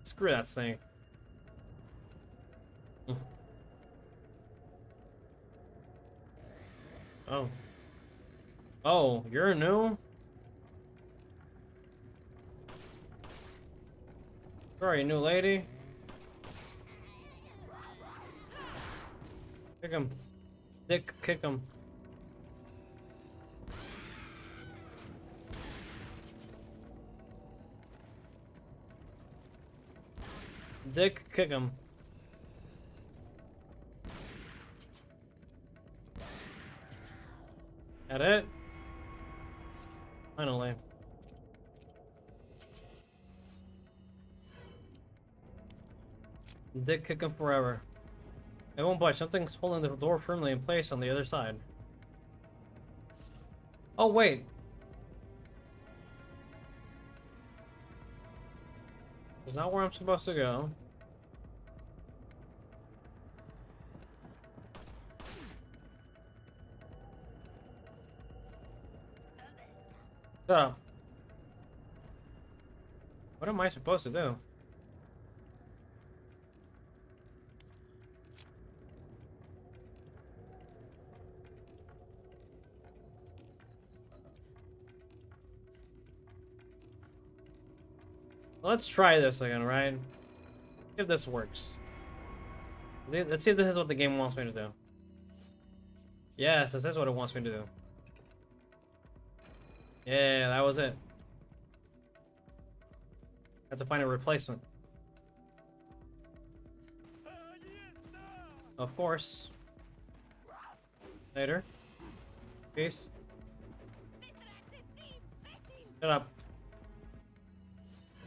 Screw that snake. Oh. Oh, you're new? Sorry, new lady. Kick him. Dick, kick him. Dick, kick him. That it? Finally. Dick, kick him forever. It won't budge. Something's holding the door firmly in place on the other side. Oh, wait. It's not where I'm supposed to go. Shut up. What am I supposed to do? Let's try this again, right? See if this works. Let's see if this is what the game wants me to do. Yes, this is what it wants me to do. Yeah, that was it. Have to find a replacement. Of course. Later. Peace. Shut up.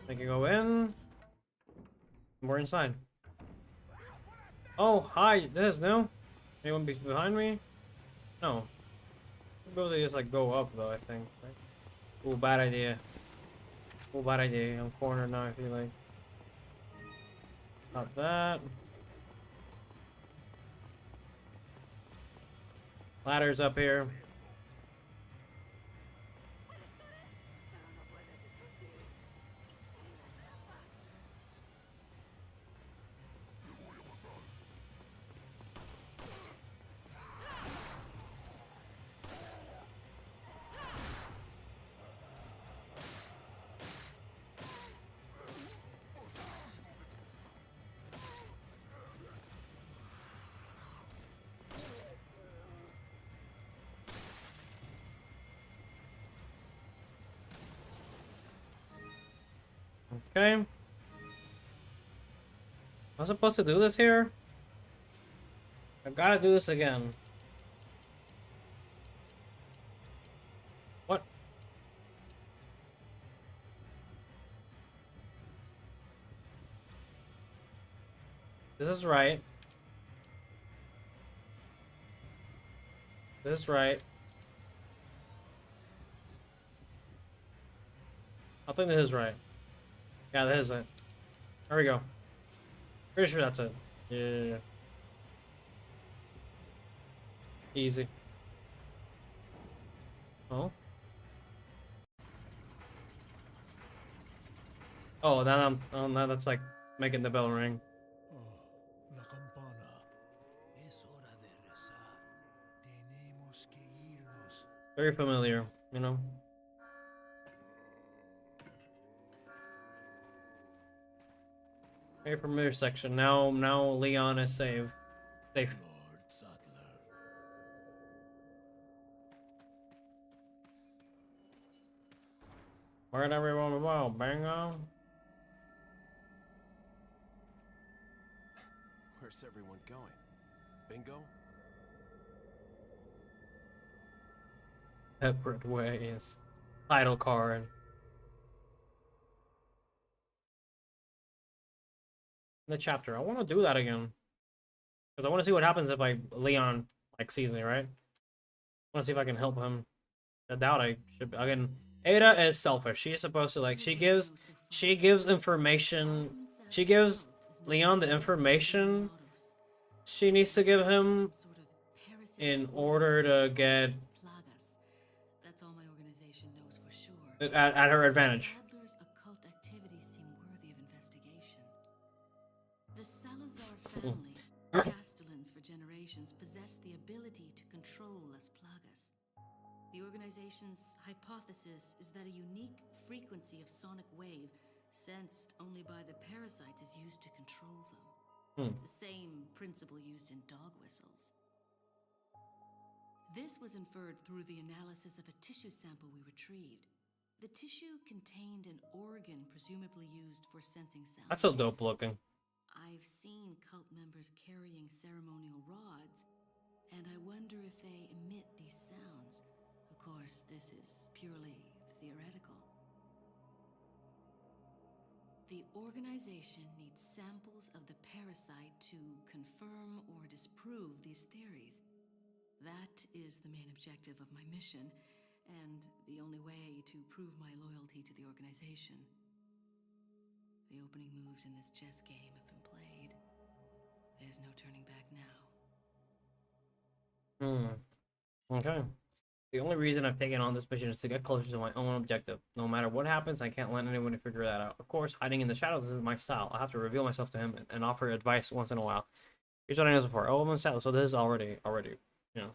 I can go in. We're inside. Oh, hi. This is new. Anyone be behind me? No. Ability just like go up though, I think. Right? Ooh, bad idea. Ooh, bad idea. I'm cornered now, I feel like. Not that. Ladder's up here. Okay. Am I supposed to do this here? I've got to do this again. What? This is right. This is right. I think this is right. Yeah, that is it. There we go. Pretty sure that's it. Yeah. Easy. Oh. Oh, now that's like making the bell ring. Oh, la campana. Es hora de rezar. Tenemos que irnos. Very familiar, you know. Very familiar section. Now Leon is safe. Safe. Lord Sattler. Where'd everyone go? Bingo. Where's everyone going? Bingo? Separate ways. Title card. The chapter. I want to do that again. Because I want to see what happens if Leon like sees me, right? I want to see if I can help him. I doubt I should. Again, Ada is selfish. She's supposed to like she gives information. She gives Leon the information she needs to give him in order to get That's all my organization knows for sure. at her advantage. Sadler's occult activities seem worthy of investigation. The Salazar family, Castellans for generations, possessed the ability to control Las Plagas. The organization's hypothesis is that a unique frequency of sonic wave, sensed only by the parasites, is used to control them. The same principle used in dog whistles. This was inferred through the analysis of a tissue sample we retrieved. The tissue contained an organ presumably used for sensing sound. That's so dope looking. I've seen cult members carrying ceremonial rods, and I wonder if they emit these sounds. Of course, this is purely theoretical. The organization needs samples of the parasite to confirm or disprove these theories. That is the main objective of my mission, and the only way to prove my loyalty to the organization. The opening moves in this chess game have been played. There's no turning back now. Okay. The only reason I've taken on this mission is to get closer to my own objective. No matter what happens, I can't let anyone figure that out. Of course, hiding in the shadows is my style. I have to reveal myself to him and offer advice once in a while. Here's what I know so far. Oh, I'm in shadows. So this is already, already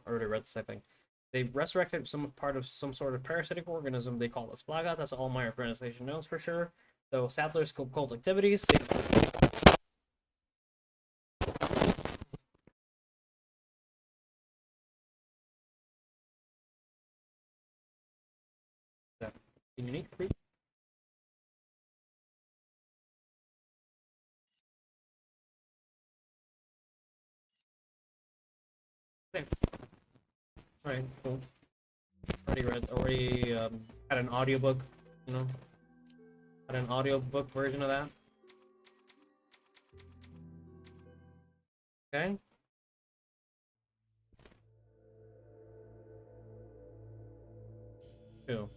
read this, I think. They resurrected some part of some sort of parasitic organism they call Las Plagas. That's all my organization knows for sure. So Sattler's cult activities. Unique freak. Okay. Alright, cool. Already had an audiobook, had an audiobook version of that. Okay. Cool.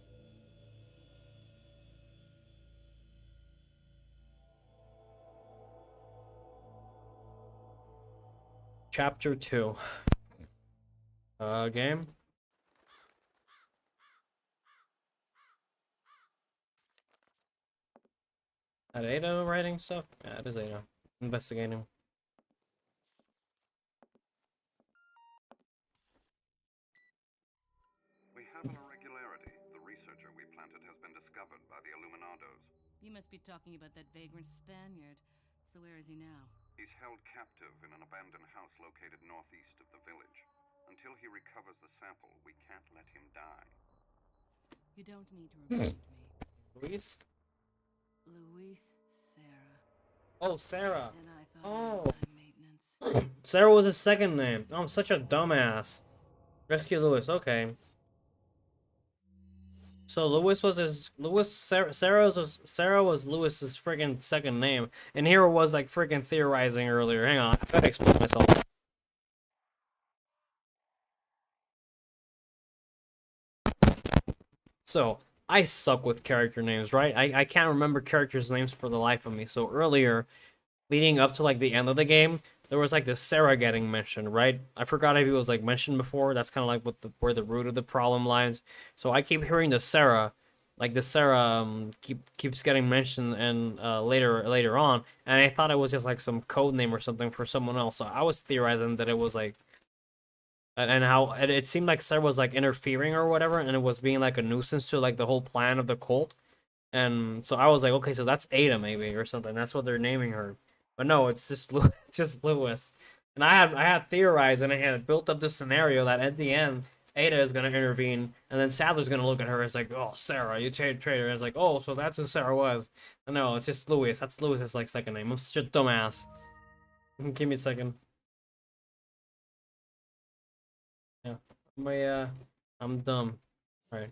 Chapter 2. Game. At Ada writing stuff? Yeah, it is Ada. Investigating. We have an irregularity. The researcher we planted has been discovered by the Illuminados. You must be talking about that vagrant Spaniard. So where is he now? He's held captive in an abandoned house located northeast of the village. Until he recovers the sample, we can't let him die. You don't need to remind me. Luis? Luis Sarah. Oh, Sarah. And I thought I was high maintenance. Sarah was his second name. Oh, I'm such a dumbass. Rescue Lewis, okay. So Lewis was his Sarah was Lewis's friggin' second name, and Hero was like friggin' theorizing earlier. Hang on, I gotta explain myself. So I suck with character names, right? I can't remember characters' names for the life of me. So earlier, leading up to like the end of the game, there was like this Sarah getting mentioned, right? I forgot if it was like mentioned before. That's kind of like what the where the root of the problem lies. So I keep hearing the Sarah, like the Sarah keeps getting mentioned and later on, and I thought it was just like some code name or something for someone else. So I was theorizing that it was like and how it seemed like Sarah was like interfering or whatever, and it was being like a nuisance to like the whole plan of the cult. And so I was like, okay, so that's Ada maybe or something. That's what they're naming her. But no, it's just it's just Lewis. And I had theorized and I had built up this scenario that at the end Ada is gonna intervene, and then Sadler's gonna look at her as like, oh Sarah, you traitor. And it's like, oh, so that's who Sarah was. And no, it's just Lewis. That's Lewis's like second name. I'm such a dumbass. Give me a second. Yeah, I'm dumb. All right.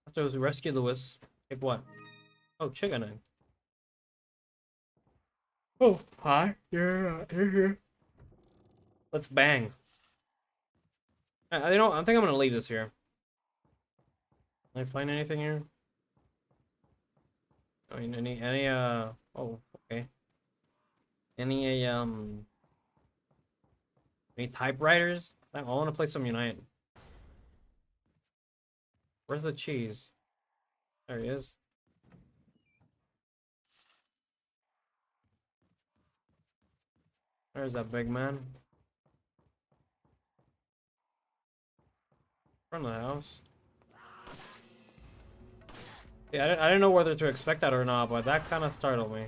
After we rescue Lewis, take what? Oh, chicken egg. Oh, hi. Yeah, here. Let's bang. I think I'm gonna leave this here. Can I find anything here? I mean, oh, okay. Any typewriters? I want to play some Unite. Where's the cheese? There he is. There's that big man. Front of the house. Yeah, I didn't know whether to expect that or not, but that kind of startled me.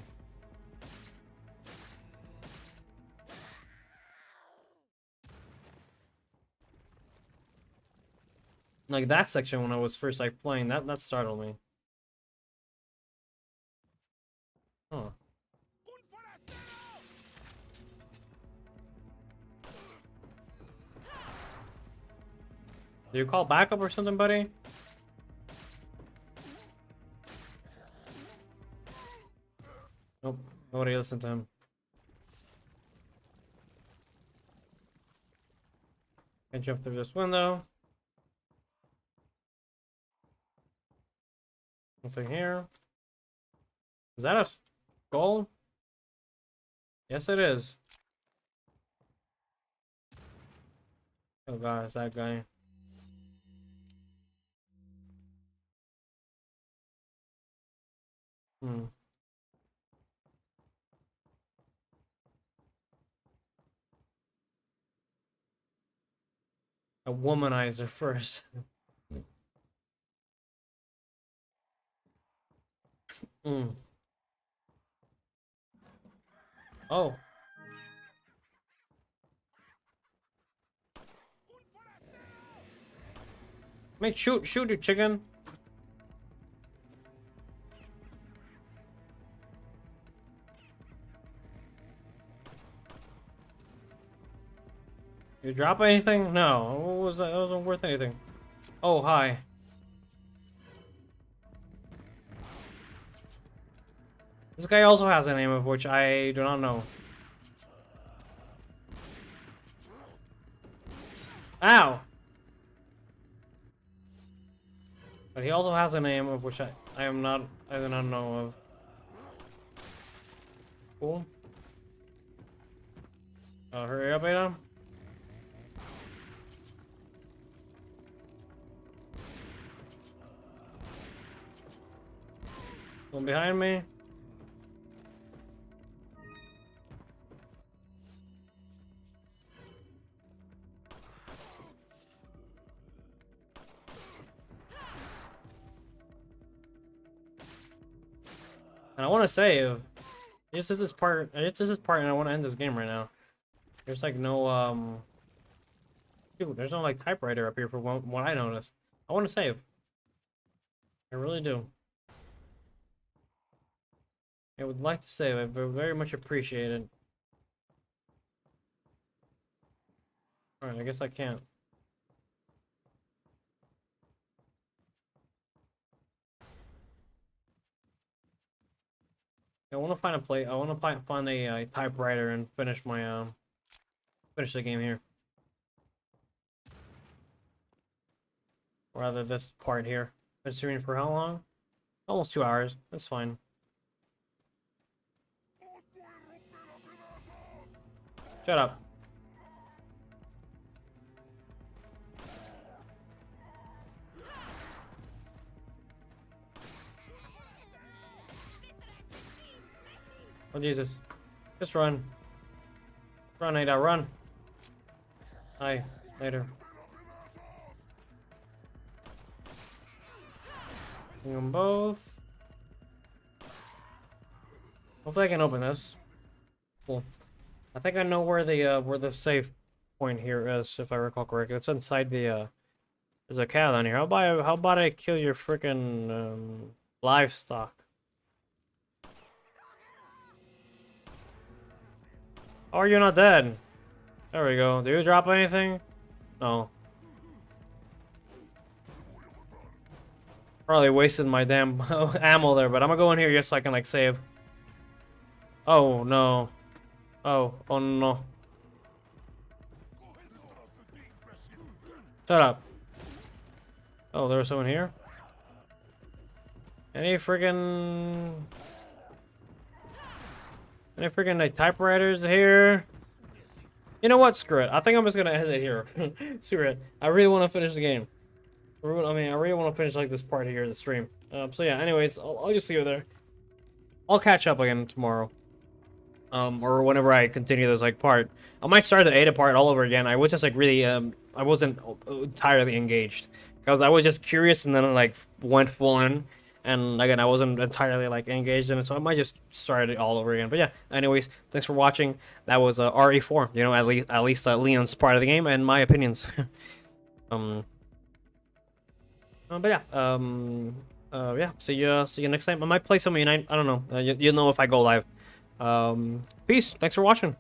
Like that section when I was first like playing, that startled me. Huh. Do you call backup or something, buddy? Nope. Nobody listened to him. I jump through this window. Nothing here. Is that a goal? Yes, it is. Oh god, it's that guy. Hmm. A womanizer first. Hmm. Oh. Mate, shoot, you chicken. You drop anything? No. What was that? That wasn't worth anything. Oh, hi. This guy also has a name of which I do not know. Ow! But he also has a name of which I do not know of. Cool. Oh, hurry up, Ada. One behind me. And I want to save. This is this part. This is this part, and I want to end this game right now. There's like no Dude, there's no like typewriter up here for what I noticed. I want to save. I really do. I would like to save. I very much appreciate it. Alright, I guess I can't. I want to find a play. I want to find a typewriter and finish my finish the game here. Or rather, this part here. Been streaming for how long? Almost 2 hours. That's fine. Shut up. Oh Jesus. Just run. Run, Ada, run. Hi, later. Bring them both. Hopefully I can open this. Cool. I think I know where the save point here is, if I recall correctly. It's inside the there's a cow down here. How about I kill your freaking livestock? How are you not dead? There we go. Do you drop anything? No. Probably wasted my damn ammo there, but I'm gonna go in here just so I can like save. Oh no. Oh no. Shut up. Oh, there was someone here? Any freaking like typewriters here? You know what? Screw it. I think I'm just gonna end it here. Screw it. I really want to finish the game. I really want to finish like this part here of the stream. So yeah. Anyways, I'll just see you there. I'll catch up again tomorrow. Or whenever I continue this like part. I might start the Ada part all over again. I was just like really I wasn't entirely engaged because I was just curious and then like went full in. And again, I wasn't entirely like engaged in it, so I might just start it all over again. But yeah, anyways, thanks for watching. That was RE4. You know, at least Leon's part of the game and my opinions. But yeah, yeah. See you next time. I might play some Unite. I don't know. You'll know if I go live. Peace. Thanks for watching.